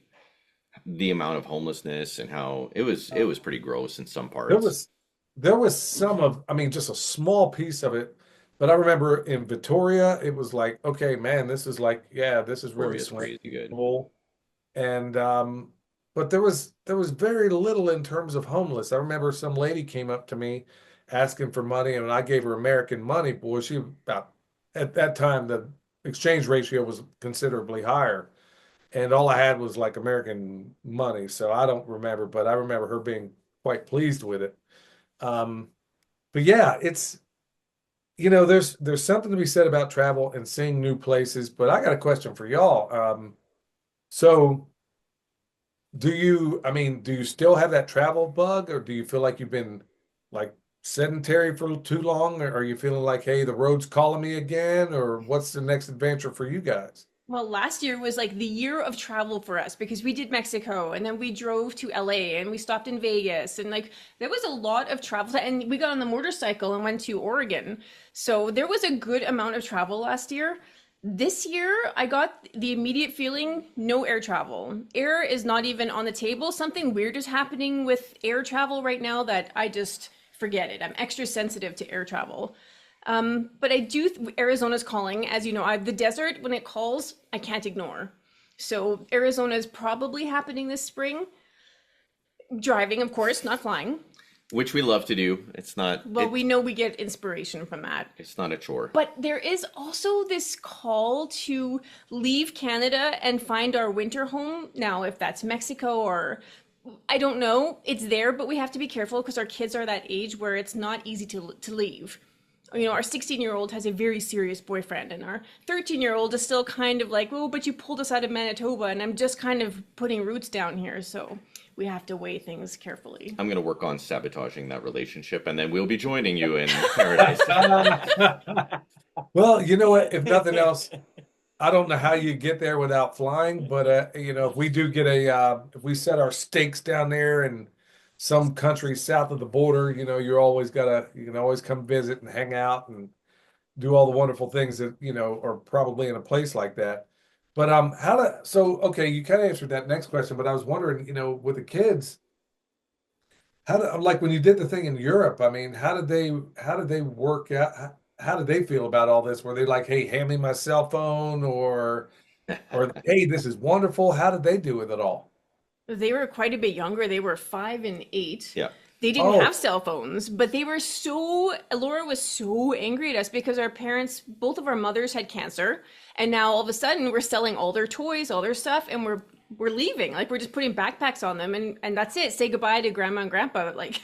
the amount of homelessness and how it was pretty gross in some There parts. was there was some of, I mean, just a small piece of it. But I remember in Victoria, it was like, okay, man, this is like, yeah, this is really Victoria's crazy good. swingable. And but there was very little in terms of homeless. I remember some lady came up to me asking for money, and I gave her American money. Boy, she about at that time the exchange ratio was considerably higher, and all I had was like American money. So I don't remember, but I remember her being quite pleased with it. Um, but yeah, there's something to be said about travel and seeing new places, but I got a question for y'all. So do you still have that travel bug, or do you feel like you've been like sedentary for too long? Or are you feeling like, hey, the road's calling me again, or what's the next adventure for you guys? Well, last year was like the year of travel for us because we did Mexico and then we drove to LA and we stopped in Vegas and like there was a lot of travel and we got on the motorcycle and went to Oregon. So there was a good amount of travel last year. This year, I got the immediate feeling no air travel. Air is not even on the table. Something weird is happening with air travel right now that I just forget it. I'm extra sensitive to air travel. But I do, Arizona's calling. As you know, the desert, when it calls, I can't ignore. So Arizona is probably happening this spring. Driving, of course, not flying. Which we love to do. It's not. Well, we know we get inspiration from that. It's not a chore. But there is also this call to leave Canada and find our winter home. Now, if that's Mexico or I don't know, it's there, but we have to be careful because our kids are that age where it's not easy to leave. Our 16-year-old has a very serious boyfriend, and our 13-year-old is still kind of like, oh, but you pulled us out of Manitoba, and I'm just kind of putting roots down here. So we have to weigh things carefully. I'm going to work on sabotaging that relationship, and then we'll be joining you in paradise. Well, you know what? If nothing else, I don't know how you get there without flying, but if we do get if we set our stakes down there in some country south of the border, you can always come visit and hang out and do all the wonderful things that, are probably in a place like that. But okay, you kind of answered that next question, but I was wondering, with the kids, like when you did the thing in Europe, I mean, how did they work out? How did they feel about all this? Were they like, hey, hand me my cell phone, or hey, this is wonderful? How did they do with it all? They were quite a bit younger. They were 5 and 8. Yeah. They didn't Oh, have cell phones, but Laura was so angry at us because our parents, both of our mothers had cancer. And now all of a sudden we're selling all their toys, all their stuff, and we're leaving. Like we're just putting backpacks on them and that's it. Say goodbye to grandma and grandpa. Like,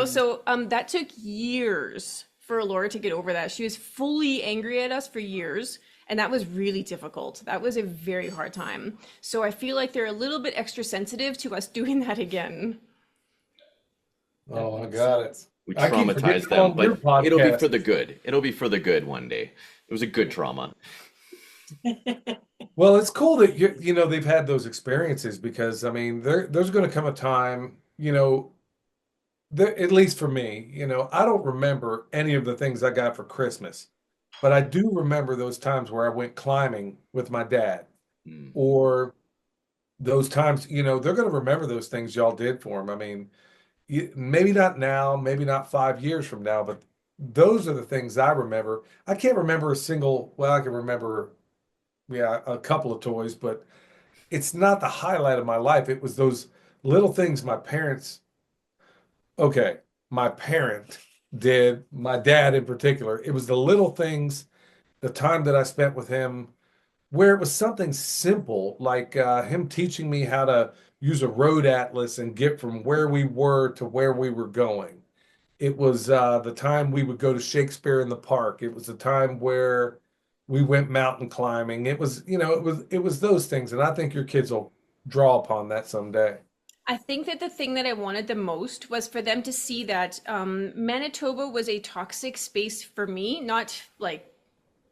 so that took years for Laura to get over that. She was fully angry at us for years. And that was really difficult. That was a very hard time. So I feel like they're a little bit extra sensitive to us doing that again. oh, I got it. We I keep forgetting traumatize you're them, on your but it'll be for podcast. the good. It'll be for the good one day. It was a good trauma. Well, it's cool that they've had those experiences because I mean, there's going to come a time, at least for me, I don't remember any of the things I got for Christmas, but I do remember those times where I went climbing with my dad, Mm. or those times, they're going to remember those things y'all did for them. I mean, maybe not now, maybe not 5 years from now, but those are the things I remember. I can't remember well, I can remember, yeah, a couple of toys, but it's not the highlight of my life. It was those little things okay, my parent did, my dad in particular. It was the little things, the time that I spent with him, where it was something simple, like him teaching me how to use a road atlas and get from where we were to where we were going. It was the time we would go to Shakespeare in the Park. It was the time where we went mountain climbing. It was those things, and I think your kids will draw upon that someday. I think that the thing that I wanted the most was for them to see that Manitoba was a toxic space for me, not like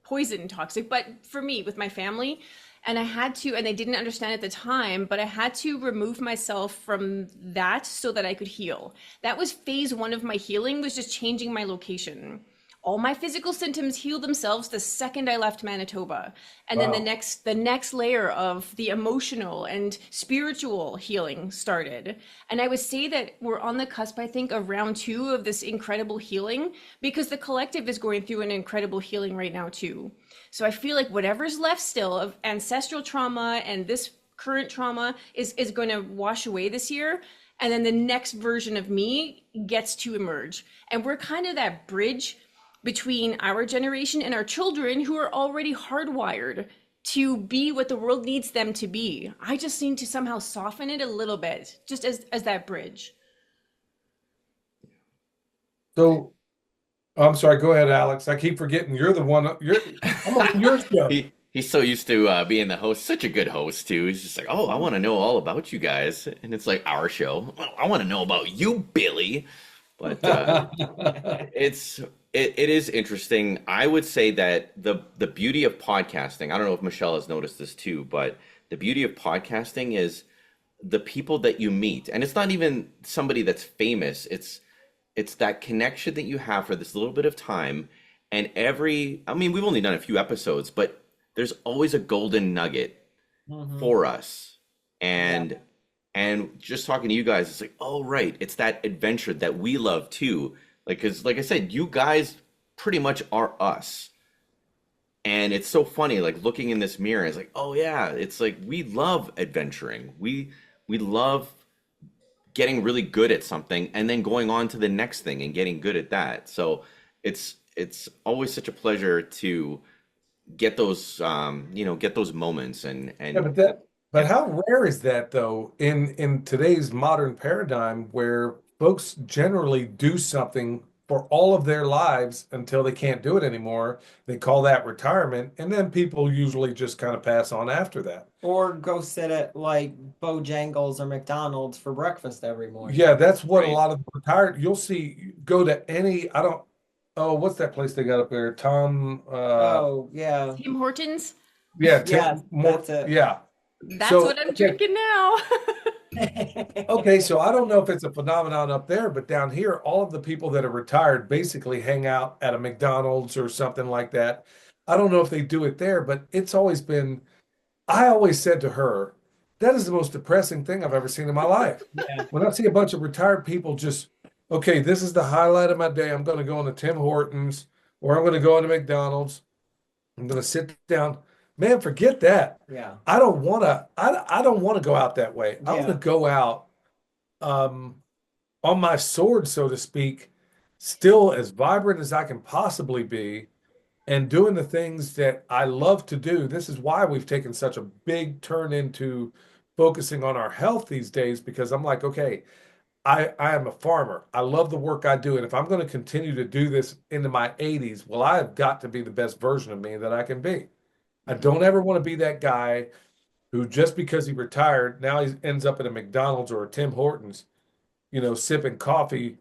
poison toxic, but for me with my family. And I had to, and they didn't understand at the time, but I had to remove myself from that so that I could heal. That was phase one of my healing, was just changing my location. All my physical symptoms healed themselves the second I left Manitoba. And then the Wow. next layer of the emotional and spiritual healing started. And I would say that we're on the cusp, I think, of round two of this incredible healing because the collective is going through an incredible healing right now too. So I feel like whatever's left still of ancestral trauma and this current trauma is going to wash away this year. And then the next version of me gets to emerge. And we're kind of that bridge between our generation and our children who are already hardwired to be what the world needs them to be. I just need to somehow soften it a little bit, just as that bridge. So Oh, I'm sorry. Go ahead, Alex. I keep forgetting you're the one. I'm on your show. He's so used to being the host, such a good host too. He's just like, oh, I want to know all about you guys, and it's like our show. "Well, I want to know about you, Billy." But it is interesting. I would say that the beauty of podcasting. I don't know if Michelle has noticed this too, but the beauty of podcasting is the people that you meet, and it's not even somebody that's famous. It's that connection that you have for this little bit of time. And I mean, we've only done a few episodes, but there's always a golden nugget Mhm. for us. Yeah. And just talking to you guys, it's like, oh, right, it's that adventure that we love too. Like, because, like I said, you guys pretty much are us. And it's so funny, like looking in this mirror, it's like, oh yeah, it's like we love adventuring. We love getting really good at something and then going on to the next thing and getting good at that. So it's always such a pleasure to get those get those moments Yeah, and but yeah. how rare is that though in today's modern paradigm where folks generally do something for all of their lives until they can't do it anymore. They call that retirement, and then people usually just kind of pass on after that. Or go sit at like Bojangles or McDonald's for breakfast every morning. Yeah, that's what a Right. lot of retired you'll see go to any I don't oh, what's that place they got up there? Tom Oh, yeah. Tim Hortons. yeah, Yes, Tim more that's it. yeah. That's So what I'm okay, drinking now. okay, so I don't know if it's a phenomenon up there, but down here, all of the people that are retired basically hang out at a McDonald's or something like that. I don't know if they do it there, but it's always been, I always said to her, that is the most depressing thing I've ever seen in my life. Yeah. When I see a bunch of retired people just, okay, this is the highlight of my day. I'm going to go into Tim Hortons or I'm going to go into McDonald's. I'm going to sit down. Man, forget that. Yeah. I don't want to go out that way. I want to Yeah. go out um, on my sword, so to speak, still as vibrant as I can possibly be and doing the things that I love to do. This is why we've taken such a big turn into focusing on our health these days because I'm like, okay, I am a farmer. I love the work I do. And if I'm going to continue to do this into my 80s, well, I have got to be the best version of me that I can be. I don't ever want to be that guy who just because he retired, now he ends up at a McDonald's or a Tim Hortons, sipping coffee,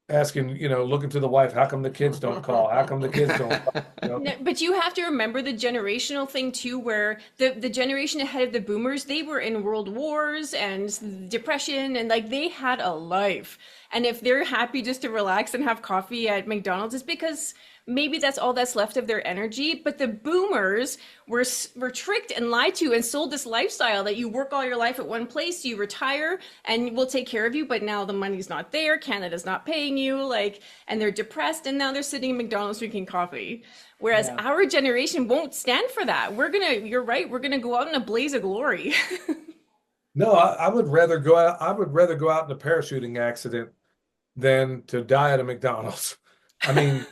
asking, looking to the wife, how come the kids don't call? How come the kids don't call? No, but you have to remember the generational thing too, where the generation ahead of the boomers, they were in world wars and depression, and like they had a life. And if they're happy just to relax and have coffee at McDonald's, it's because maybe that's all that's left of their energy. But the boomers were tricked and lied to and sold this lifestyle that you work all your life at one place, you retire, and we'll take care of you. But now the money's not there, Canada's not paying you, like, and they're depressed, and now they're sitting at McDonald's drinking coffee. Whereas Yeah. our generation won't stand for that. You're right, we're gonna go out in a blaze of glory. No, I would rather go out. I would rather go out in a parachuting accident than to die at a McDonald's. I mean,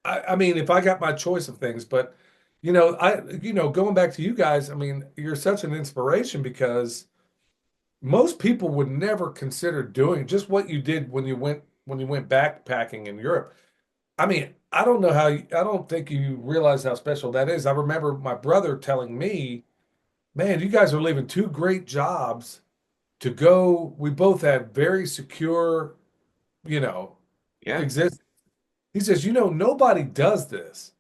I mean, if I got my choice of things, but going back to you guys, I mean, you're such an inspiration because most people would never consider doing just what you did when you went backpacking in Europe. I mean, I don't think you realize how special that is. I remember my brother telling me, "Man, you guys are leaving two great jobs to go." We both had very secure, you know, Yeah. exist. He says, nobody does this.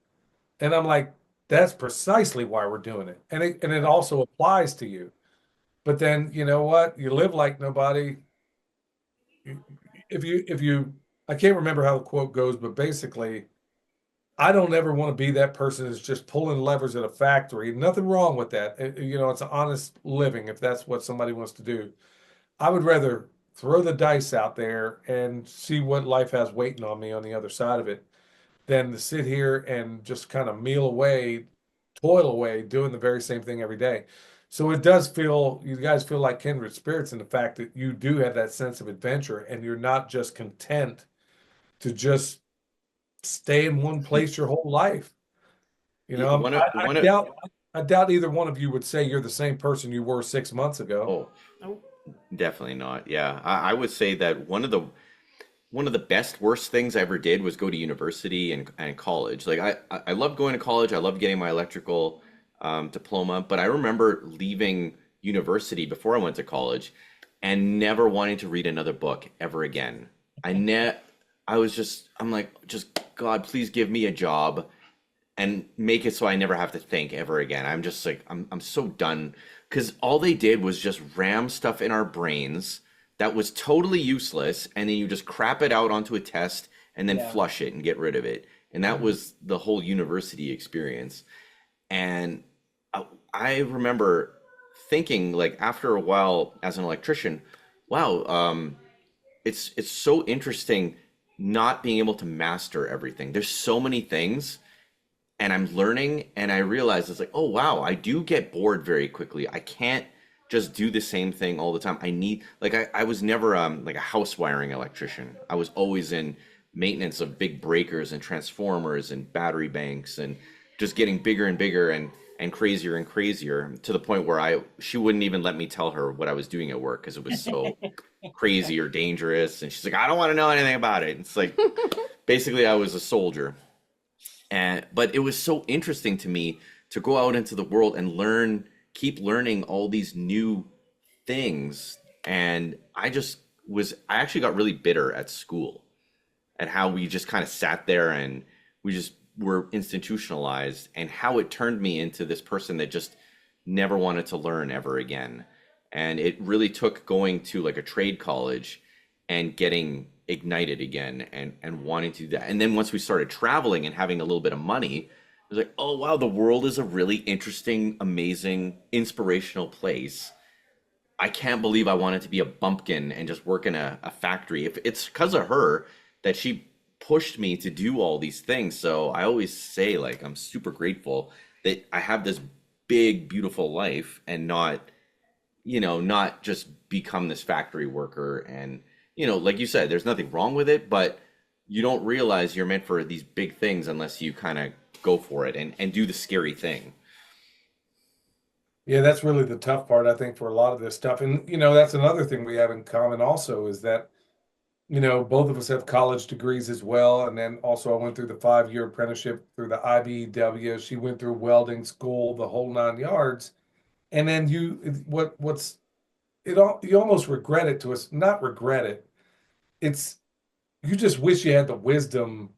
And I'm like, that's precisely why we're doing it. And it also applies to you. But then you know what? You live like nobody. If you I can't remember how the quote goes, but basically, I don't ever want to be that person that's just pulling levers at a factory. Nothing wrong with that. It's an honest living if that's what somebody wants to do. I would rather throw the dice out there and see what life has waiting on me on the other side of it than to sit here and just kind of meal away, toil away, doing the very same thing every day. So it does feel, you guys feel like kindred spirits in the fact that you do have that sense of adventure and you're not just content to just stay in one place your whole life. You Y- know, One of I one of doubt either one of you would say you're the same person you were 6 months ago. oh, definitely not. Yeah. I would say that one of the best worst things I ever did was go to university and college. Like I loved going to college. I loved getting my electrical diploma, but I remember leaving university before I went to college and never wanting to read another book ever again. I was just I'm like just God, please give me a job and make it so I never have to think ever again. I'm just like I'm so done because all they did was just ram stuff in our brains that was totally useless, and then you just crap it out onto a test and then Yeah. flush it and get rid of it. And that Mhm. was the whole university experience. And I remember thinking like after a while as an electrician, wow, it's so interesting not being able to master everything. There's so many things and I'm learning and I realize it's like, oh wow, I do get bored very quickly. I can't just do the same thing all the time. I need like I was never like a house wiring electrician. I was always in maintenance of big breakers and transformers and battery banks and just getting bigger and bigger and crazier to the point where I she wouldn't even let me tell her what I was doing at work because it was so crazy or dangerous. And she's like, I don't want to know anything about it. It's like basically I was a soldier. And but it was so interesting to me to go out into the world and learn, keep learning all these new things. And I actually got really bitter at school at how we just kind of sat there and we just were institutionalized and how it turned me into this person that just never wanted to learn ever again. And it really took going to like a trade college and getting ignited again and wanting to do that. And then once we started traveling and having a little bit of money, it was like, oh wow, the world is a really interesting, amazing, inspirational place. I can't believe I wanted to be a bumpkin and just work in a factory. If it's because of her that she pushed me to do all these things. So I always say like I'm super grateful that I have this big, beautiful life and not, not just become this factory worker. And, like you said, there's nothing wrong with it, but you don't realize you're meant for these big things unless you kind of go for it and do the scary thing. Yeah, that's really the tough part, I think, for a lot of this stuff. And, that's another thing we have in common also is that, both of us have college degrees as well. And then also I went through the 5-year apprenticeship through the IBEW. She went through welding school, the whole 9 yards. And then what's it all, you almost regret it to us, not regret it. It's, you just wish you had the wisdom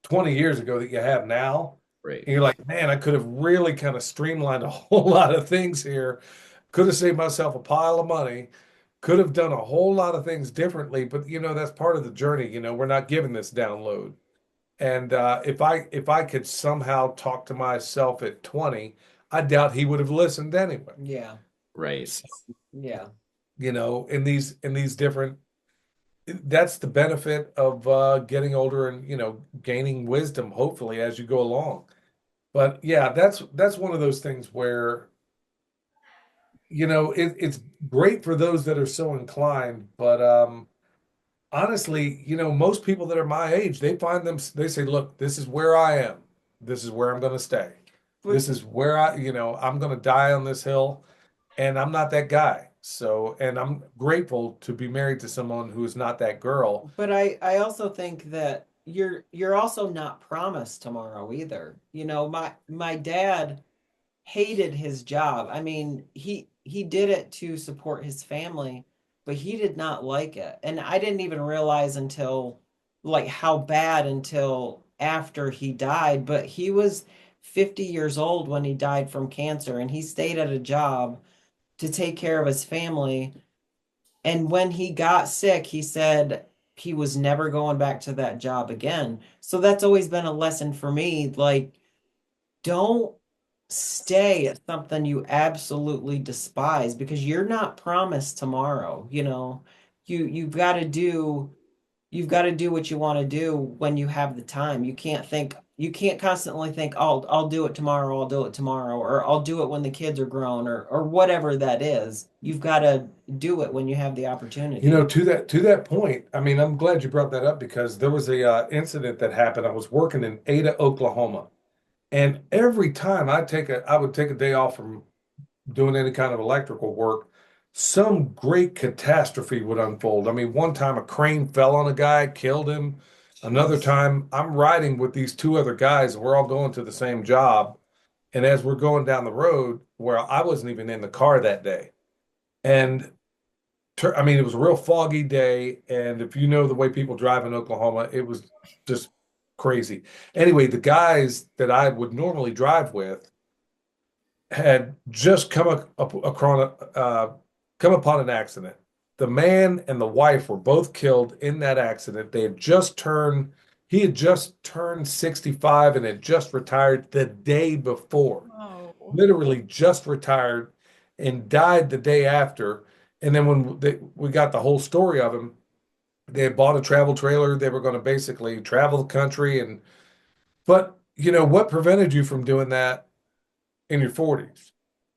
20 years ago that you have now. Right. And you're like, man, I could have really kind of streamlined a whole lot of things here. Could have saved myself a pile of money. Could have done a whole lot of things differently. But that's part of the journey. We're not given this download. And if I could somehow talk to myself at 20, I doubt he would have listened anyway. Yeah. Right. So, Yeah. in these different, that's the benefit of getting older and gaining wisdom hopefully as you go along. But yeah, that's one of those things where it's great for those that are so inclined, but honestly, most people that are my age, they say, look, this is where I am, this is where I'm going to stay, But this is where I'm going to die on this hill, and I'm not that guy. So, and I'm grateful to be married to someone who is not that girl. but I also think that you're also not promised tomorrow either. My dad hated his job. I mean, he did it to support his family, but he did not like it. And I didn't even realize until like how bad until after he died, but he was 50 years old when he died from cancer and he stayed at a job to take care of his family. And when he got sick, he said he was never going back to that job again. So that's always been a lesson for me. Like, don't stay at something you absolutely despise because you're not promised tomorrow. You've got to do what you want to do when you have the time. You can't constantly think, I'll do it tomorrow, I'll do it tomorrow, or I'll do it when the kids are grown, or whatever that is. You've got to do it when you have the opportunity. To that point, I mean, I'm glad you brought that up because there was a incident that happened. I was working in Ada, Oklahoma, and every time I would take a day off from doing any kind of electrical work, some great catastrophe would unfold. I mean, one time a crane fell on a guy, killed him. Another time I'm riding with these two other guys, and we're all going to the same job. And as we're going down the road, where I wasn't even in the car that day, and I mean, it was a real foggy day. And if you know the way people drive in Oklahoma, it was just crazy. Anyway, the guys that I would normally drive with had just come upon an accident. The man and the wife were both killed in that accident. He had just turned 65 and had just retired the day before. Oh. Literally just retired and died the day after. And then we got the whole story of him, they had bought a travel trailer. They were going to basically travel the country. But what prevented you from doing that in your 40s?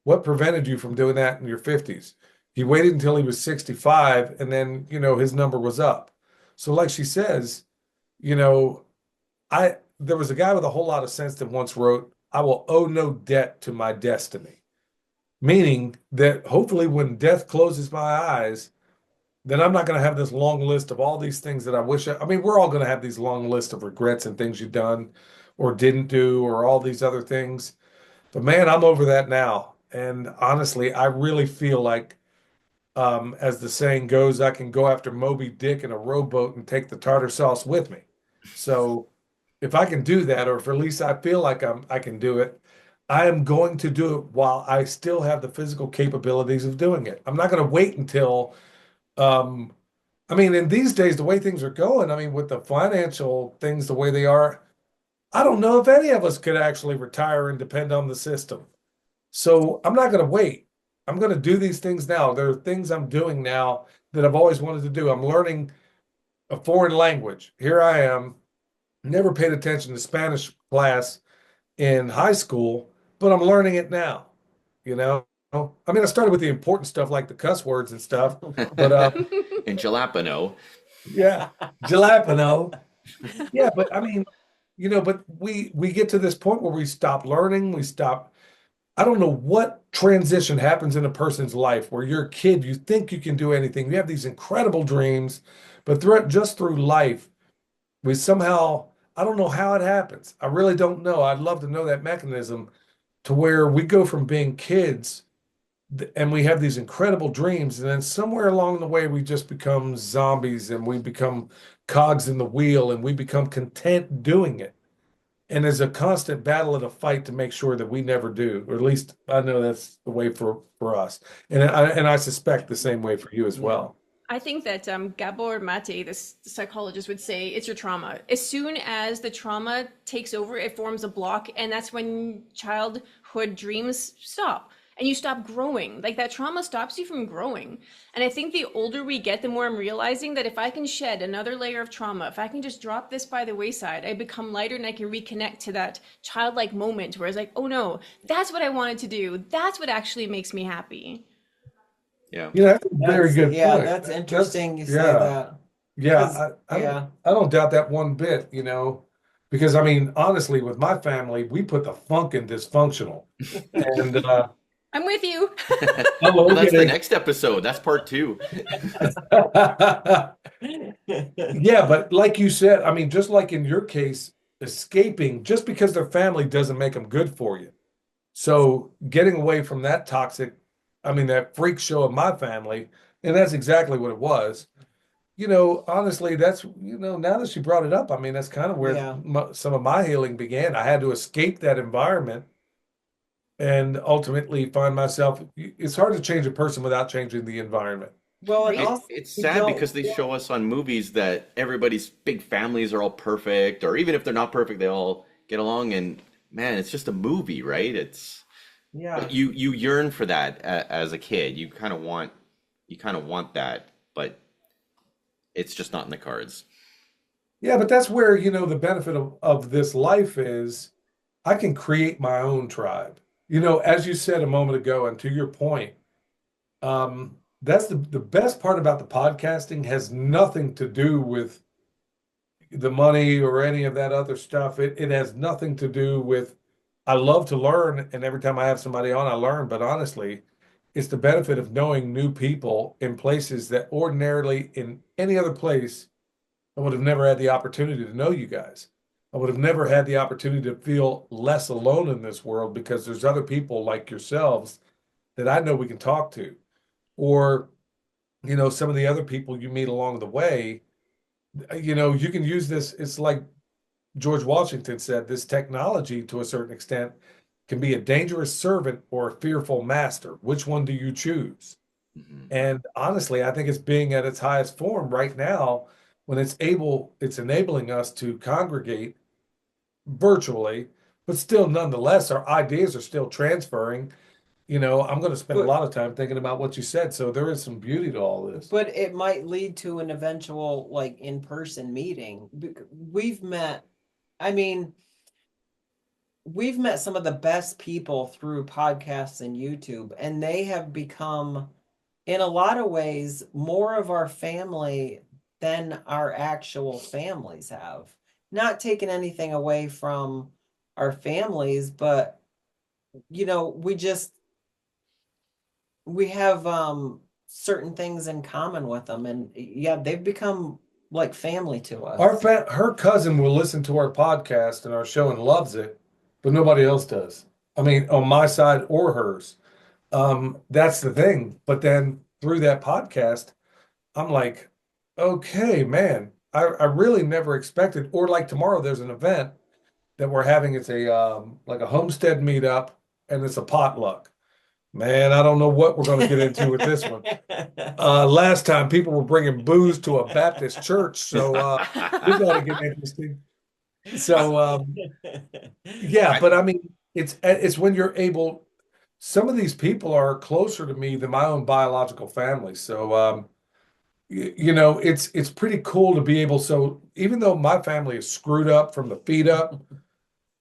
What prevented you from doing that in your 50s? He waited until he was 65, and then, his number was up. So like she says, there was a guy with a whole lot of sense that once wrote, "I will owe no debt to my destiny." Meaning that hopefully when death closes my eyes, then I'm not going to have this long list of all these things that I mean, we're all going to have these long lists of regrets and things you've done or didn't do or all these other things. But man, I'm over that now. And honestly, I really feel like, as the saying goes, I can go after Moby Dick in a rowboat and take the tartar sauce with me. So if I can do that, or if at least I feel like I can do it, I am going to do it while I still have the physical capabilities of doing it. I'm not going to wait until, um, I mean, in these days, the way things are going, I mean, with the financial things the way they are, I don't know if any of us could actually retire and depend on the system. So I'm not going to wait. I'm going to do these things now. There are things I'm doing now that I've always wanted to do. I'm learning a foreign language. Here I am, never paid attention to Spanish class in high school, but I'm learning it now, you know? I mean, I started with the important stuff like the cuss words and stuff, but In Jalapeno. yeah, jalapeno. Yeah, but I mean, but we get to this point where we stop learning, I don't know what transition happens in a person's life where you're a kid, you think you can do anything. You have these incredible dreams, but just through life, we somehow, I don't know how it happens. I really don't know. I'd love to know that mechanism to where we go from being kids and we have these incredible dreams, and then somewhere along the way, we just become zombies and we become cogs in the wheel and we become content doing it. And there's a constant battle and a fight to make sure that we never do, or at least I know that's the way for us. And I suspect the same way for you as well. I think that Gabor Mate, this psychologist, would say it's your trauma. As soon as the trauma takes over, it forms a block, and that's when childhood dreams stop and you stop growing. Like that trauma stops you from growing. And I think the older we get, the more I'm realizing that if I can shed another layer of trauma, if I can just drop this by the wayside, I become lighter and I can reconnect to that childlike moment where it's like, oh no, that's what I wanted to do. That's what actually makes me happy. Yeah. That's a very good Yeah, point. that's interesting you say yeah. that. Yeah, Yeah. I don't doubt that one bit, because I mean, honestly, with my family, we put the funk in dysfunctional. And I'm with you. Well, that's the okay. next episode. That's part 2. Yeah, but like you said, I mean, just like in your case, escaping just because they're family doesn't make them good for you. So getting away from that toxic, I mean, that freak show of my family, and that's exactly what it was. Honestly, that's, now that you brought it up, I mean, that's kind of where Yeah. some of my healing began. I had to escape that environment and ultimately find myself, it's hard to change a person without changing the environment. Well, and Right. also It's we sad don't. because they show us on movies that everybody's big families are all perfect, or even if they're not perfect, they all get along. And man, it's just a movie, right? Yeah. But you yearn for that as a kid. You kind of want that, but it's just not in the cards. Yeah, but that's where, the benefit of this life is I can create my own tribe. As you said a moment ago, and to your point, that's the best part about the podcasting has nothing to do with the money or any of that other stuff. It has nothing to do with, I love to learn, and every time I have somebody on, I learn, but honestly, it's the benefit of knowing new people in places that ordinarily in any other place, I would have never had the opportunity to know you guys. I would have never had the opportunity to feel less alone in this world because there's other people like yourselves that I know we can talk to. Or, some of the other people you meet along the way, you can use this. It's like George Washington said, this technology to a certain extent can be a dangerous servant or a fearful master. Which one do you choose? Mm-hmm. And honestly, I think it's being at its highest form right now when it's enabling us to congregate virtually, but still nonetheless, our ideas are still transferring. I'm going to spend a But lot of time thinking about what you said. So there is some beauty to all this. but it might lead to an eventual like in-person meeting. We've met, I mean, we've met some of the best people through podcasts and YouTube, and they have become, in a lot of ways, more of our family than our actual families have. Not taking anything away from our families, but we have certain things in common with them, and yeah, they've become like family to us. Her cousin will listen to our podcast and our show and loves it, but nobody else does. I mean, on my side or hers. That's the thing. But then through that podcast, I'm like, okay, man, I really never expected. Or like tomorrow, there's an event that we're having. It's a like a homestead meetup, and it's a potluck. Man, I don't know what we're going to get into with this one. Last time people were bringing booze to a Baptist church, so this ought to get interesting. So yeah, but I mean, it's when you're able. Some of these people are closer to me than my own biological family, so it's pretty cool to be able. So even though my family is screwed up from the feet up,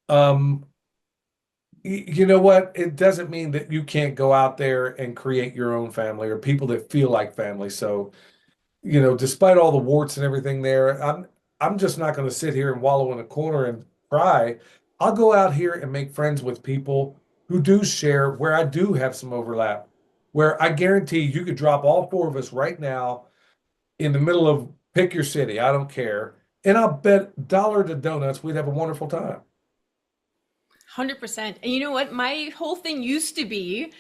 um, you know what? It doesn't mean that you can't go out there and create your own family or people that feel like family. So, despite all the warts and everything there, I'm just not going to sit here and wallow in a corner and cry. I'll go out here and make friends with people who do share where I do have some overlap, where I guarantee you could drop all four of us right now in the middle of pick your city. I don't care. And I'll bet dollar to donuts we'd have a wonderful time. 100%. And you know what? My whole thing used to be,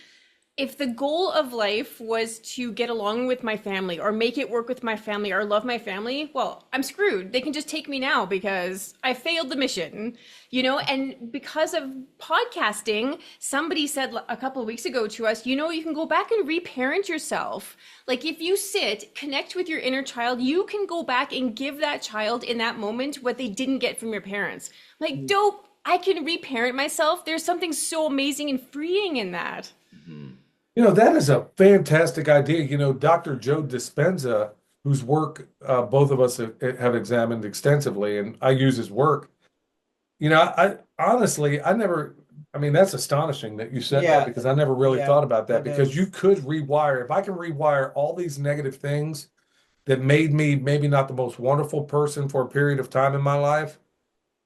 if the goal of life was to get along with my family or make it work with my family or love my family, well, I'm screwed. They can just take me now because I failed the mission, and because of podcasting, somebody said a couple of weeks ago to us, you can go back and reparent yourself. Like if you connect with your inner child, you can go back and give that child in that moment what they didn't get from your parents. Like, dope. I can reparent myself. There's something so amazing and freeing in that. Mm-hmm. That is a fantastic idea. Dr. Joe Dispenza, whose work both of us have examined extensively, and I use his work. I honestly, that's astonishing that you said that because I never really thought about that because you could rewire. If I can rewire all these negative things that made me maybe not the most wonderful person for a period of time in my life,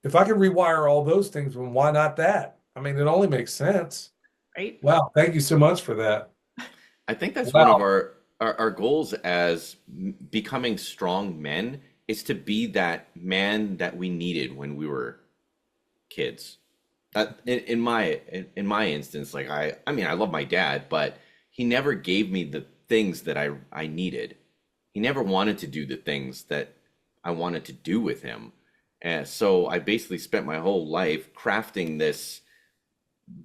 if I can rewire all those things, then why not that? I mean, it only makes sense. Right? Wow, thank you so much for that. I think that's one of our goals as becoming strong men is to be that man that we needed when we were kids. In my instance, like I mean, I love my dad, but he never gave me the things that I needed. He never wanted to do the things that I wanted to do with him. And so I basically spent my whole life crafting this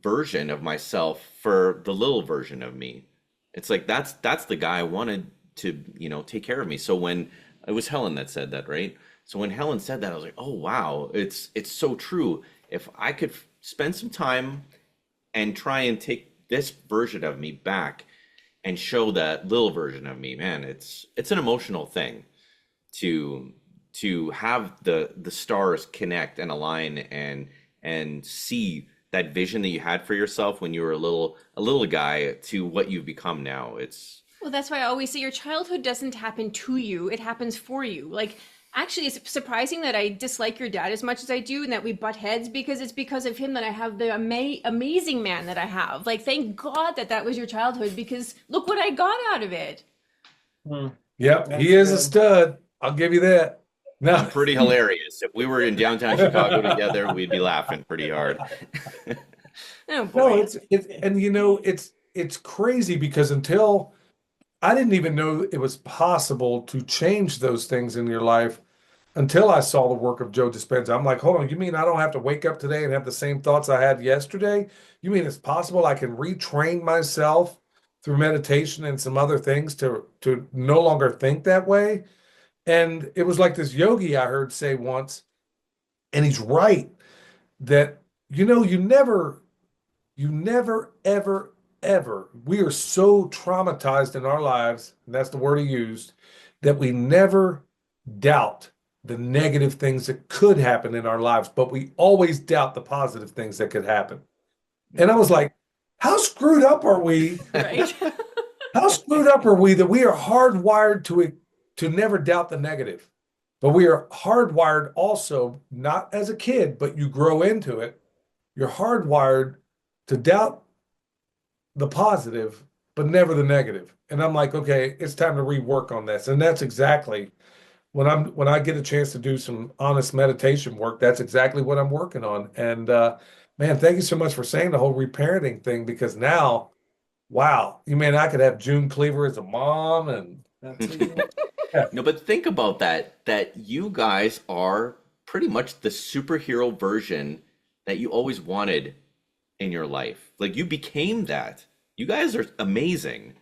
version of myself for the little version of me. It's like that's the guy I wanted to, take care of me. So when it was Helen that said that, right? So when Helen said that, I was like, oh wow, it's so true. If I could spend some time and try and take this version of me back and show that little version of me, man, it's an emotional thing to have the stars connect and align and see that vision that you had for yourself when you were a little guy to what you've become now. Well, that's why I always say your childhood doesn't happen to you, it happens for you. Like Actually, it's surprising that I dislike your dad as much as I do and that we butt heads, because it's because of him that I have the amazing man that I have. Like, thank God that that was your childhood, because look what I got out of it. Yep, That's he is a good. stud. I'll give you that. I'm No, pretty hilarious. If we were in downtown Chicago together, we'd be laughing pretty hard. Oh no, boy. it's and it's crazy because until I didn't even know it was possible to change those things in your life until I saw the work of Joe Dispenza. I'm like, hold on, you mean I don't have to wake up today and have the same thoughts I had yesterday? You mean it's possible I can retrain myself through meditation and some other things to no longer think that way? And it was like this yogi I heard say once, and he's right, that you never, ever, ever, we are so traumatized in our lives, and that's the word he used, that we never doubt the negative things that could happen in our lives, but we always doubt the positive things that could happen. And I was like, how screwed up are we? Right. How screwed up are we that we are hardwired to never doubt the negative? But we are hardwired also, not as a kid, but you grow into it. You're hardwired to doubt the positive, but never the negative. And I'm like, okay, it's time to rework on this. And that's exactly when I get a chance to do some honest meditation work, that's exactly what I'm working on. And man, thank you so much for saying the whole reparenting thing, because now, wow, you mean I could have June Cleaver as a mom and That's what you yeah. No, but think about that you guys are pretty much the superhero version that you always wanted in your life. Like, you became that. You guys are amazing.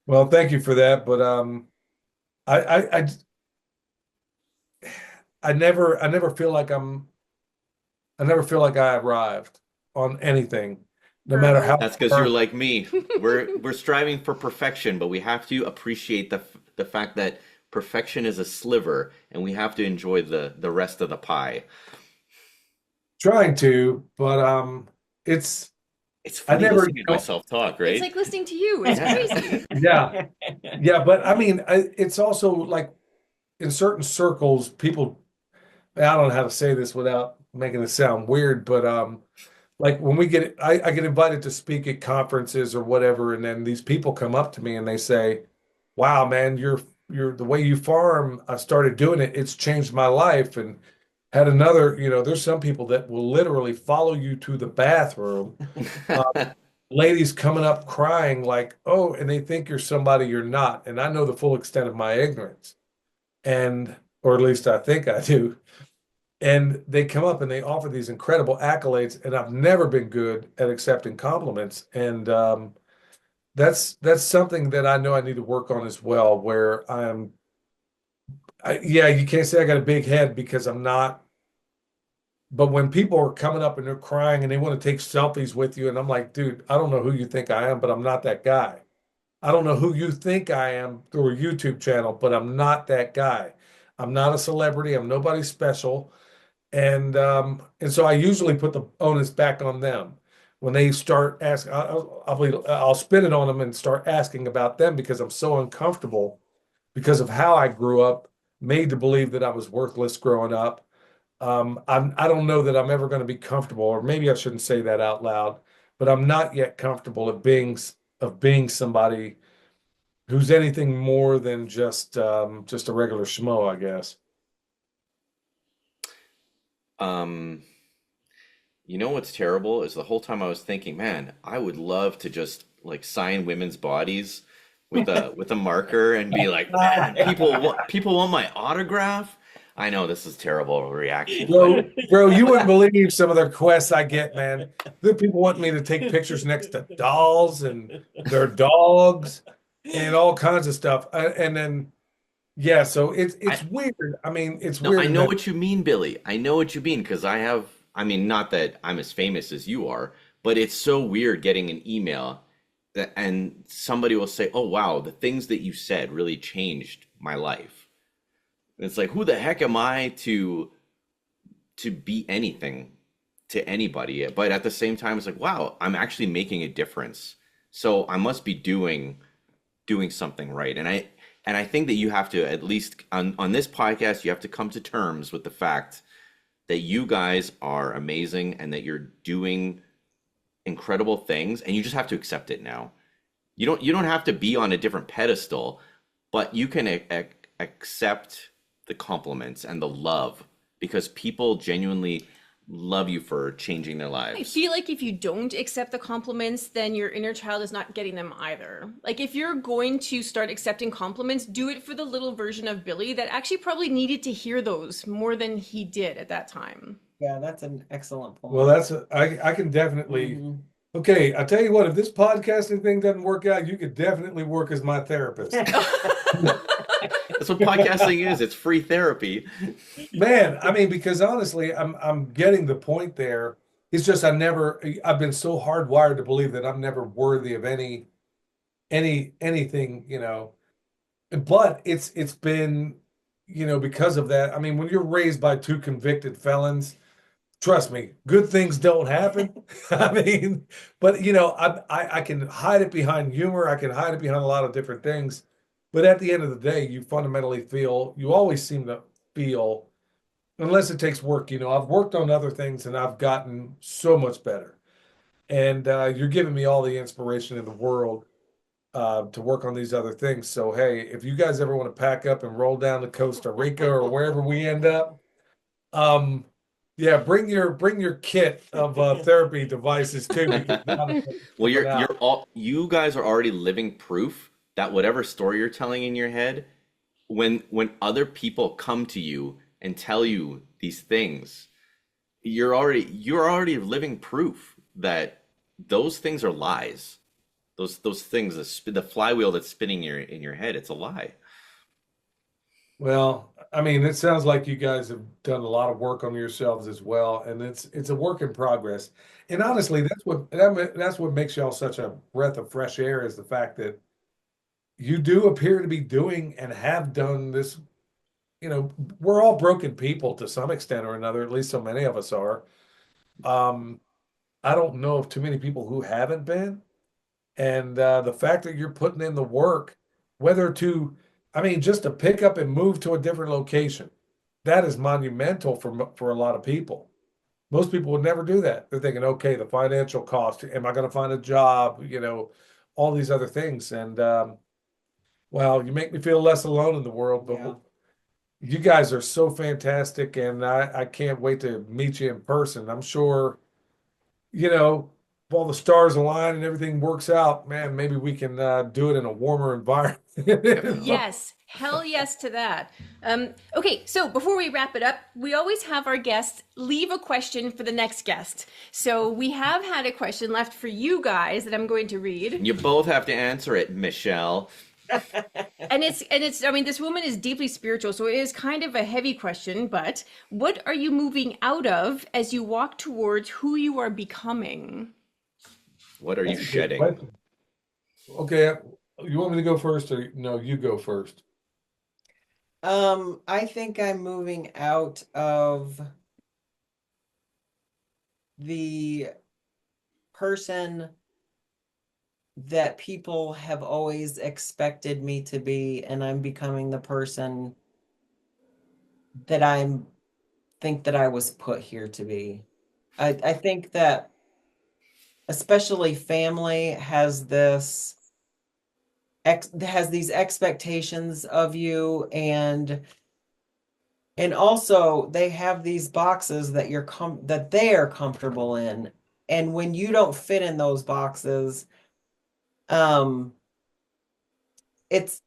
Well, thank you for that. But I I never feel like I never feel like I arrived on anything, no matter how That's because you're far. like me. We're striving for perfection, but we have to appreciate the fact that perfection is a sliver, and we have to enjoy the rest of the pie. Trying to, but it's It's I funny never, listening to myself talk, It's right? like listening to you. It's Yeah. crazy. yeah, yeah, but I mean, it's also like in certain circles, people, I don't know how to say this without making it sound weird, but like when I get invited to speak at conferences or whatever, and then these people come up to me and they say, "Wow, man, you're the way you farm. I started doing it. It's changed my life." And had another, there's some people that will literally follow you to the bathroom. Ladies coming up crying like, "Oh," and they think you're somebody you're not. And I know the full extent of my ignorance, and or at least I think I do. And they come up and they offer these incredible accolades, and I've never been good at accepting compliments. And that's something that I know I need to work on as well, where yeah, you can't say I got a big head because I'm not. But when people are coming up and they're crying and they want to take selfies with you, and I'm like, dude, I don't know who you think I am, but I'm not that guy. I don't know who you think I am through a YouTube channel, but I'm not that guy. I'm not a celebrity. I'm nobody special. And so I usually put the onus back on them when they start asking. I'll spin it on them and start asking about them because I'm so uncomfortable because of how I grew up, made to believe that I was worthless growing up. I don't know that I'm ever going to be comfortable, or maybe I shouldn't say that out loud, but I'm not yet comfortable of being somebody who's anything more than just a regular schmo, I guess. Um, you know what's terrible is the whole time I was thinking, man, I would love to just like sign women's bodies with a marker and be like, man, people want my autograph. I know this is terrible reaction, but Bro, you wouldn't believe some of the requests I get, man. There are people wanting me to take pictures next to dolls and their dogs and all kinds of stuff. And then, yeah, so I it's weird. I mean, it's no, I weird in know that. what you mean, Billy. I know what you mean because I mean, not that I'm as famous as you are, but it's so weird getting an email and somebody will say, "Oh, wow, the things that you said really changed my life." And it's like, who the heck am I to be anything to anybody? But at the same time, it's like, wow, I'm actually making a difference. So I must be doing something right. And And I think that you have to, at least on this podcast, you have to come to terms with the fact that you guys are amazing and that you're doing incredible things, and you just have to accept it now. You don't have to be on a different pedestal, but you can accept the compliments and the love because people genuinely love you for changing their I lives. feel like if you don't accept the compliments, then your inner child is not getting them either. Like if you're going to start accepting compliments, do it for the little version of Billy that actually probably needed to hear those more than he did at that time. Yeah, that's an excellent Well, point. I can definitely. Mhm. Okay, I tell you what, if this podcasting thing doesn't work out, you could definitely work as my therapist. That's what podcasting is. It's free therapy. Man, I mean, because honestly, I'm getting the point there. It's just I've been so hardwired to believe that I'm never worthy of anything, you know. But it's been, you know, because of that. I mean, when you're raised by two convicted felons, trust me, good things don't happen. I mean, but you know, I can hide it behind humor. I can hide it behind a lot of different things. But at the end of the day, you always seem to feel, unless it takes work, you know, I've worked on other things and I've gotten so much better. And you're giving me all the inspiration in the world to work on these other things. So, hey, if you guys ever want to pack up and roll down to Costa Rica or wherever we end up, um, yeah, bring your kit of therapy devices too. Because Well, you're out. you're all you guys are already living proof that whatever story you're telling in your head, when other people come to you and tell you these things, you're already living proof that those things are lies. Those things, the flywheel that's spinning in your head, it's a lie. Well, I mean, it sounds like you guys have done a lot of work on yourselves as well, and it's a work in progress. And honestly, that's what makes y'all such a breath of fresh air is the fact that you do appear to be doing and have done this. You know, we're all broken people to some extent or another, at least so many of us are. Um, I don't know of too many people who haven't been. And the fact that you're putting in the work, whether to, I mean, just to pick up and move to a different location, that is monumental for a lot of people. Most people would never do that. They're thinking, okay, the financial cost, am I going to find a job? You know, all these other things. And well, you make me feel less alone in the world, but Yeah. you guys are so fantastic, and I can't wait to meet you in person. I'm sure, you know, if all the stars align and everything works out, man, maybe we can do it in a warmer environment. Yes, hell yes to that. Okay, so before we wrap it up, we always have our guests leave a question for the next guest. So we have had a question left for you guys that I'm going to read. You both have to answer it, Michelle. And it's I mean this woman is deeply spiritual, so it is kind of a heavy question, but what are you moving out of as you walk towards who you are becoming? What are you That's a good shedding? question. Okay, you want me to go first, or no? You go first. I think I'm moving out of the person that people have always expected me to be, and I'm becoming the person that I'm think that I was put here to be. I think that especially family has has these expectations of you, and also they have these boxes that that they are comfortable in, and when you don't fit in those boxes, um it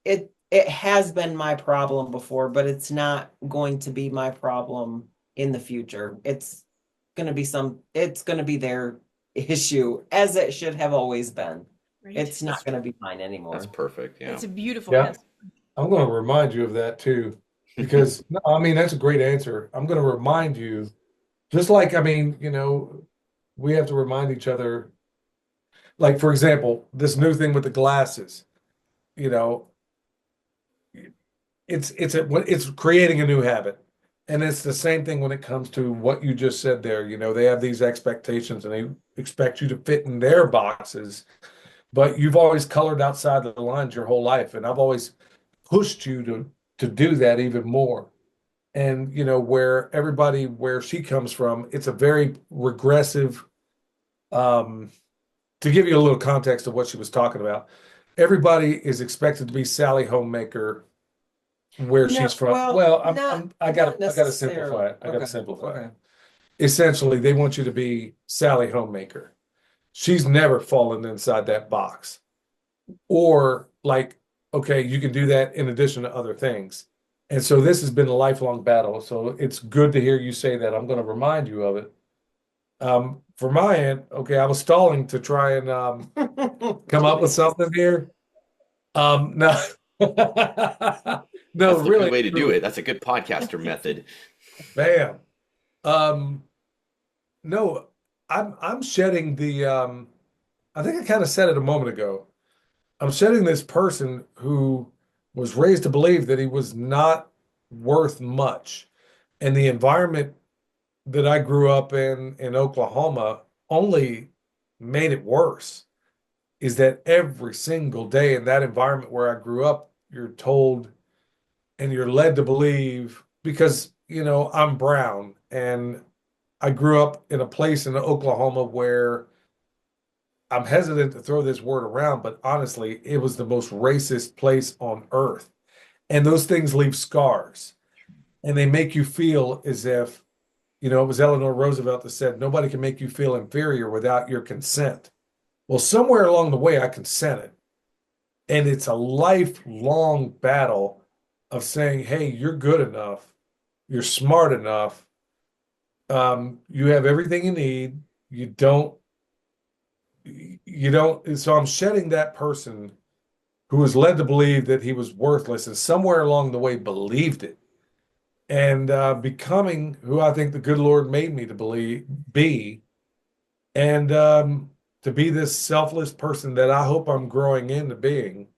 has been my problem before, but it's not going to be my problem in the future. It's going to be their issue, as it should have always been. Right. It's not That's going to be mine that's anymore. perfect. Yeah. It's a beautiful Yeah, answer. I'm going to remind you of that too, because no, I mean that's a great answer. I'm going to remind you, just like I mean, you know, we have to remind each other. Like for example, this new thing with the glasses. You know, it's creating a new habit, and it's the same thing when it comes to what you just said there. You know, they have these expectations and they expect you to fit in their boxes, but you've always colored outside the lines your whole life, and I've always pushed you to do that even more. And where she comes from, it's a very regressive. Um, to give you a little context of what she was talking about, everybody is expected to be Sally Homemaker where No, she's from. well, Well, not I not gotta simplify necessarily. it. I gotta Okay. simplify Okay. it. Essentially, they want you to be Sally Homemaker. She's never fallen inside that box. Or like, okay, you can do that in addition to other things. And so this has been a lifelong battle. So it's good to hear you say that. I'm going to remind you of it. For my end, okay, I was stalling to try and come up with something here. No, no, That's the good really, way to do truly, it. That's a good podcaster method. bam. Um, no, I'm shedding the I think I kind of said it a moment ago. I'm shedding this person who was raised to believe that he was not worth much. And the environment that I grew up in Oklahoma only made it worse. Is that every single day in that environment where I grew up, you're told and you're led to believe because, I'm brown and I grew up in a place in Oklahoma where I'm hesitant to throw this word around, but honestly, it was the most racist place on earth. And those things leave scars and they make you feel as if, it was Eleanor Roosevelt that said, nobody can make you feel inferior without your consent. Well, somewhere along the way, I consented. And it's a lifelong battle of saying, hey, you're good enough. You're smart enough. You have everything you need. You don't. So I'm shedding that person who was led to believe that he was worthless and somewhere along the way believed it and becoming who I think the good Lord made me to be and to be this selfless person that I hope I'm growing into being.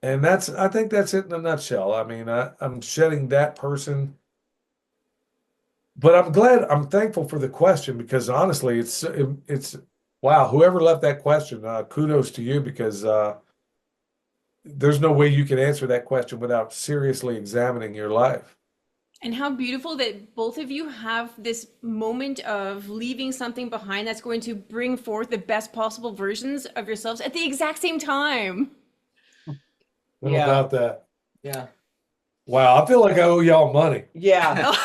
And I think that's it in a nutshell. I mean, I'm shedding that person, but I'm thankful for the question because honestly, it's wow, whoever left that question, kudos to you because there's no way you can answer that question without seriously examining your life. And how beautiful that both of you have this moment of leaving something behind that's going to bring forth the best possible versions of yourselves at the exact same time. What Yeah. about that? Yeah. Wow, I feel like I owe y'all money. Yeah.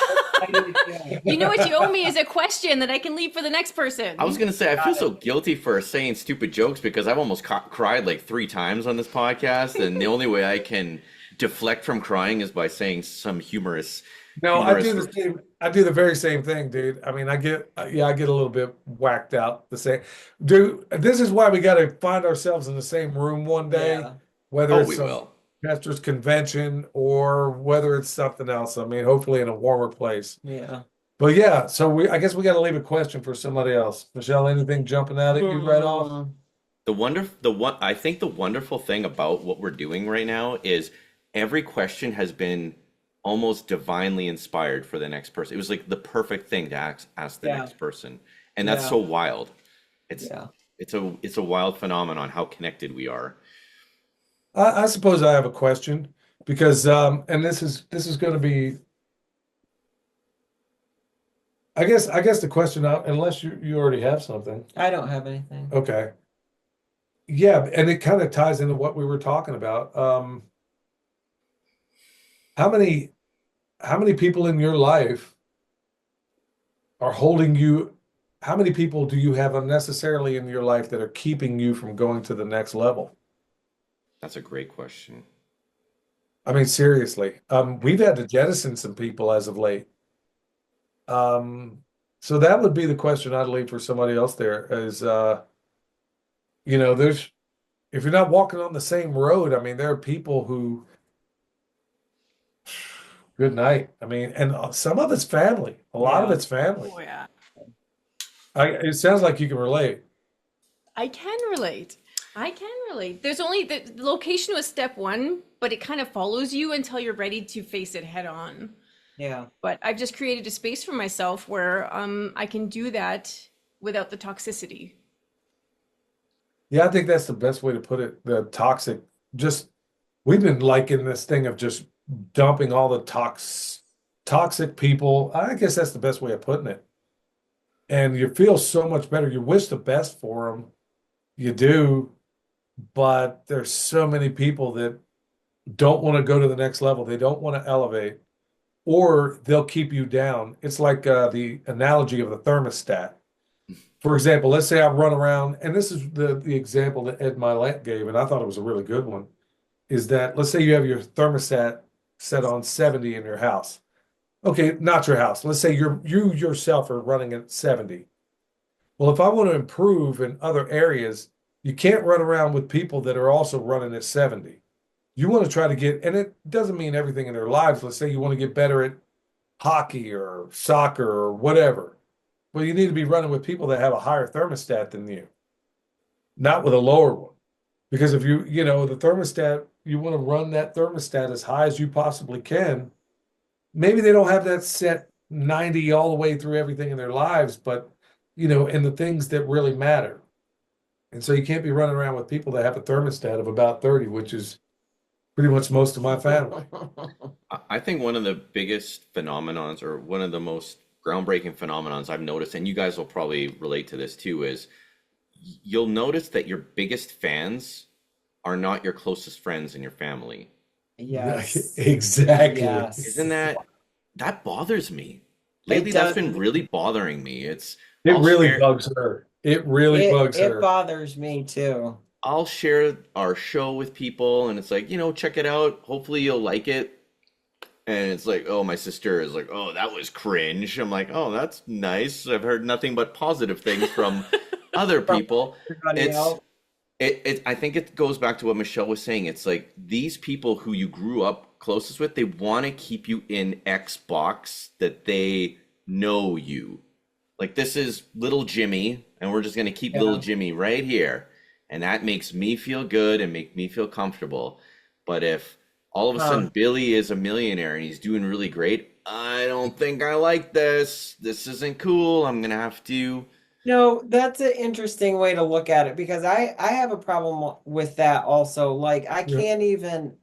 You know what you owe me is a question that I can leave for the next person. I was gonna say I feel so guilty for saying stupid jokes because I've almost cried like 3 times on this podcast, and the only way I can deflect from crying is by saying some humorous. No, I do the very same thing, dude. I mean, I get a little bit whacked out the same. Dude, this is why we got to find ourselves in the same room one day, Yeah. whether Oh, it's we some will. pastor's convention or whether it's something else. I mean, hopefully in a warmer place. Yeah. But yeah, so I guess we got to leave a question for somebody else. Michelle, anything jumping out at you right off? I think the wonderful thing about what we're doing right now is every question has been almost divinely inspired for the next person. It was like the perfect thing to ask the Yeah. next person, and that's Yeah. so wild. It's Yeah. it's a wild phenomenon how connected we are. I suppose I have a question because and this is going to be I guess the question unless you already have something. I don't have anything. Okay. Yeah, and it kind of ties into what we were talking about. How many how many people in your life are holding you? How many people do you have unnecessarily in your life that are keeping you from going to the next level? That's a great question. I mean, seriously, we've had to jettison some people as of late. So that would be the question I'd leave for somebody else there is, there's, if you're not walking on the same road, I mean, there are people who, good night. I mean, and some of it's family, a lot of Yeah. it's family. Oh, yeah. It sounds like you can relate. I can relate. I can relate. There's only the location was step one, but it kind of follows you until you're ready to face it head on. Yeah. But I've just created a space for myself where I can do that without the toxicity. Yeah, I think that's the best way to put it. The toxic, just we've been liking this thing of just dumping all the toxic people. I guess that's the best way of putting it. And you feel so much better. You wish the best for them. You do, but there's so many people that don't want to go to the next level. They don't want to elevate, or they'll keep you down. It's like the analogy of the thermostat. For example, let's say I run around, and this is the example that Ed Milet gave, and I thought it was a really good one, is that let's say you have your thermostat set on 70 in your house. Okay, not your house. Let's say you yourself are running at 70. Well, if I want to improve in other areas, you can't run around with people that are also running at 70. You want to try to get, and it doesn't mean everything in their lives. Let's say you want to get better at hockey or soccer or whatever. Well, you need to be running with people that have a higher thermostat than you, not with a lower one. Because if the thermostat, you want to run that thermostat as high as you possibly can. Maybe they don't have that set 90 all the way through everything in their lives, but, in the things that really matter. And so you can't be running around with people that have a thermostat of about 30, which is pretty much most of my family. I think one of the biggest phenomenons, or one of the most groundbreaking phenomenons I've noticed, and you guys will probably relate to this too, is you'll notice that your biggest fans are not your closest friends in your family. Yes. Exactly. Yes. Isn't that bothers me? Lately, that's been really bothering me. It I'll really share bugs her. It really bugs It her. bothers me too. I'll share our show with people, and it's like, check it out. Hopefully you'll like it. And it's like, oh, my sister is like, oh, that was cringe. I'm like, oh, that's nice. I've heard nothing but positive things from other people. Everybody It's else. I think it goes back to what Michelle was saying. It's like these people who you grew up closest with, they want to keep you in X box that they know you. Like, this is little Jimmy, and we're just going to keep little Jimmy right here. And that makes me feel good and make me feel comfortable. But if all of a sudden Billy is a millionaire and he's doing really great, I don't think I like this. This isn't cool. I'm going to have to. No, that's an interesting way to look at it, because I have a problem with that also. Like, I Yeah. can't even,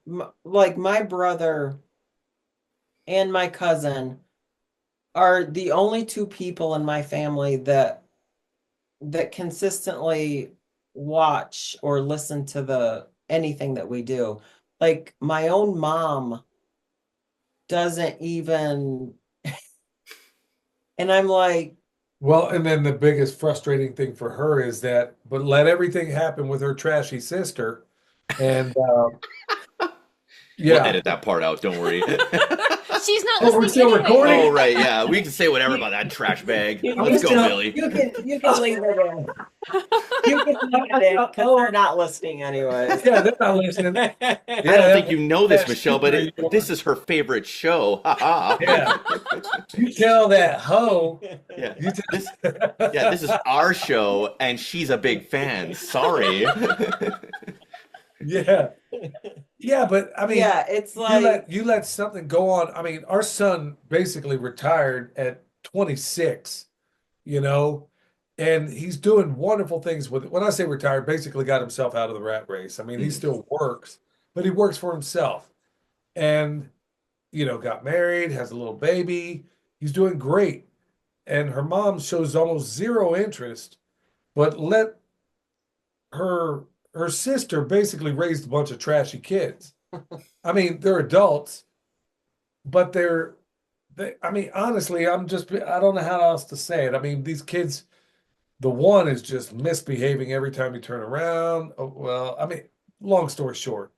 like, my brother and my cousin are the only two people in my family that consistently watch or listen to anything that we do. Like, my own mom doesn't even, and I'm like, Well, and then the biggest frustrating thing for her is that, but let everything happen with her trashy sister. And We'll yeah. edit that part out. Don't worry. She's not Oh, we're listening still anyway. recording? Oh, right. Yeah. We can say whatever about that trash bag. You Let's go, can- Billy. you can leave it in. You can leave it in, because they're not listening anyways. Yeah, they're not listening. I don't think you know this, Michelle, but this is her favorite show. Ha ha. Yeah. You tell that hoe. Yeah. You This is our show, and she's a big fan. Sorry. Yeah. Yeah, but I mean, Yeah, it's like, you let something go on. I mean, our son basically retired at 26, and he's doing wonderful things with it. When I say retired, basically got himself out of the rat race. I mean, he still works, but he works for himself. And, got married, has a little baby. He's doing great. And her mom shows almost zero interest, but let her sister basically raised a bunch of trashy kids. I mean, they're adults, but I mean, honestly, I don't know how else to say it. I mean, these kids, the one is just misbehaving every time you turn around. Oh, well, I mean, long story short,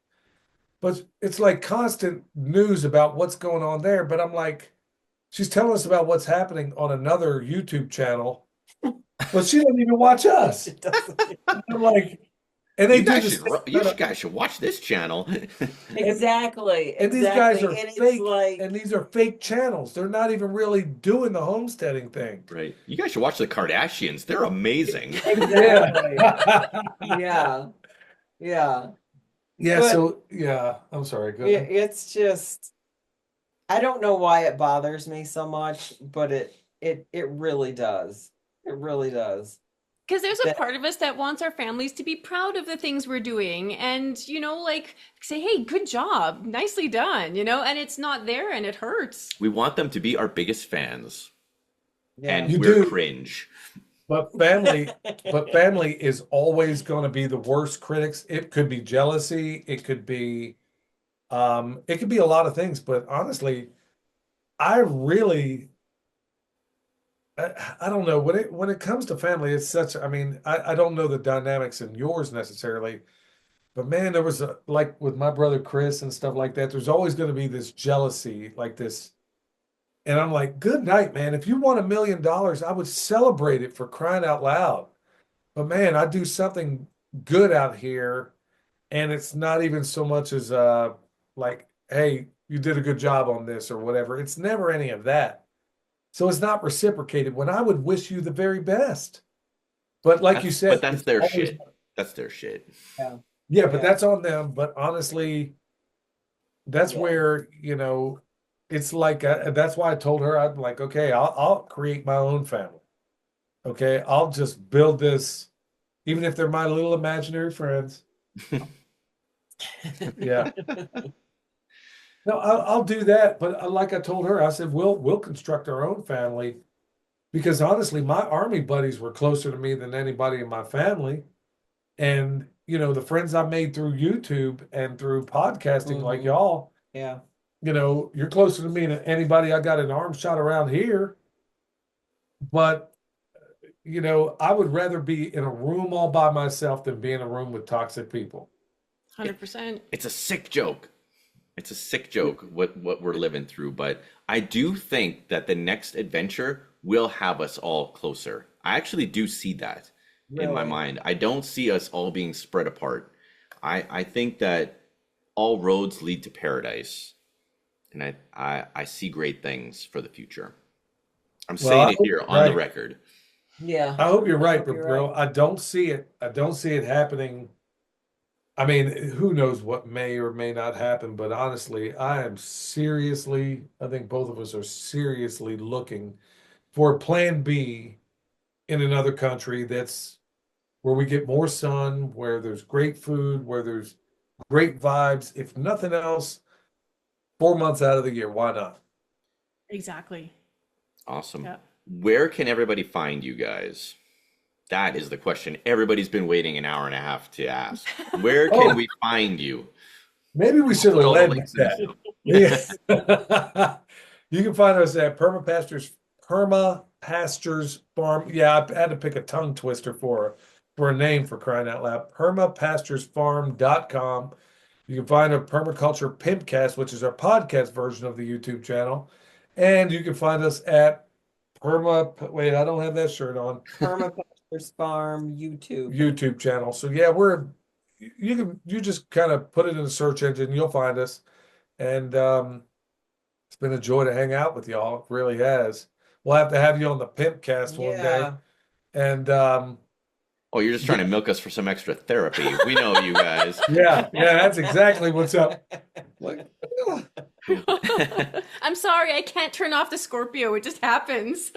but it's like constant news about what's going on there. But I'm like, she's telling us about what's happening on another YouTube channel, but she doesn't even watch us. I'm like, and they You guys should watch this channel. exactly. And these guys are And it's fake, like, and these are fake channels. They're not even really doing the homesteading thing. Right. You guys should watch the Kardashians. They're amazing. exactly. Yeah. Yeah. Yeah, But- so yeah, I'm sorry. Go ahead. It's just, I don't know why it bothers me so much, but it really does. It really does. Because there's a that part of us that wants our families to be proud of the things we're doing and, like say, hey, good job, nicely done, and it's not there and it hurts. We want them to be our biggest fans, yeah. and You we're do. cringe. But family is always going to be the worst critics. It could be jealousy. It could be a lot of things. But honestly, I really, I don't know when it comes to family. It's such. I mean, I don't know the dynamics in yours necessarily, but man, there was like with my brother Chris and stuff like that. There's always going to be this jealousy, like this. And I'm like, good night, man. If you won $1 million, I would celebrate it for crying out loud. But man, I do something good out here, and it's not even so much as like, hey, you did a good job on this or whatever. It's never any of that. So it's not reciprocated when I would wish you the very best. But like you But said, that's it's their always, shit. That's their shit. Yeah. yeah, but Yeah. that's on them. But honestly, that's Yeah. where, it's like that's why I told her I'm like, okay, I'll create my own family. Okay, I'll just build this, even if they're my little imaginary friends. Yeah. No, I'll do that. But like I told her, I said we'll construct our own family because honestly, my army buddies were closer to me than anybody in my family. And the friends I made through YouTube and through podcasting, like Mhm. y'all, Yeah. you're closer to me than anybody I got an arm shot around here. But I would rather be in a room all by myself than be in a room with toxic people. 100%. It's a sick joke. It's a sick joke what we're living through, but I do think that the next adventure will have us all closer. I actually do see that in my Really. mind. I don't see us all being spread apart. I think that all roads lead to paradise, and I see great things for the future. I'm Well, I saying it hope here you're on the right. record. Yeah. I hope you're I right, hope but you're bro, right. I don't see it. I don't see it happening. I mean, who knows what may or may not happen, but honestly, I think both of us are seriously looking for a plan B in another country that's where we get more sun, where there's great food, where there's great vibes. If nothing else, 4 months out of the year, why not? Exactly. Awesome. Yeah. Where can everybody find you guys? That is the question everybody's been waiting an hour and a half to ask. Where can Oh, we find you? maybe we We'll should put have all the led with links in the that. show. Yeah. You can find us at Permapastures Farm. Yeah, I had to pick a tongue twister for a name for crying out loud. Permapasturesfarm.com. You can find a Permaculture PIMPcast, which is our podcast version of the YouTube channel. And you can find us at wait, I don't have that shirt on. Permapastures Farm YouTube. YouTube channel. So yeah, you just kind of put it in the search engine, you'll find us. And it's been a joy to hang out with y'all. It really has. We'll have to have you on the Pimpcast one day. Yeah. And Oh, you're just trying to milk us for some extra therapy. We know you guys. yeah, that's exactly what's up. Like, I'm sorry, I can't turn off the Scorpio. It just happens.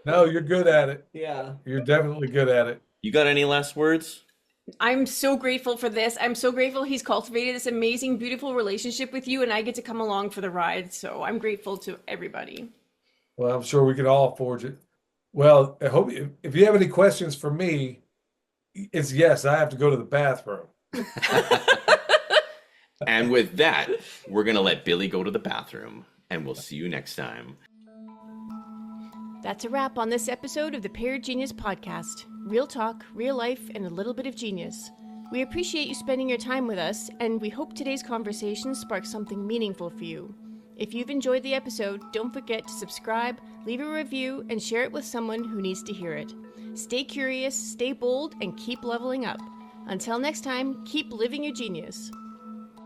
no, you're good at it. Yeah. You're definitely good at it. You got any last words? I'm so grateful for this. I'm so grateful he's cultivated this amazing, beautiful relationship with you, and I get to come along for the ride. So I'm grateful to everybody. Well, I'm sure we could all forge it. Well, I hope if you have any questions for me, it's yes, I have to go to the bathroom. And with that, we're going to let Billy go to the bathroom, and we'll see you next time. That's a wrap on this episode of the Paired Genius Podcast. Real talk, real life, and a little bit of genius. We appreciate you spending your time with us, and we hope today's conversation sparks something meaningful for you. If you've enjoyed the episode, don't forget to subscribe, leave a review, and share it with someone who needs to hear it. Stay curious, stay bold, and keep leveling up. Until next time, keep living your genius.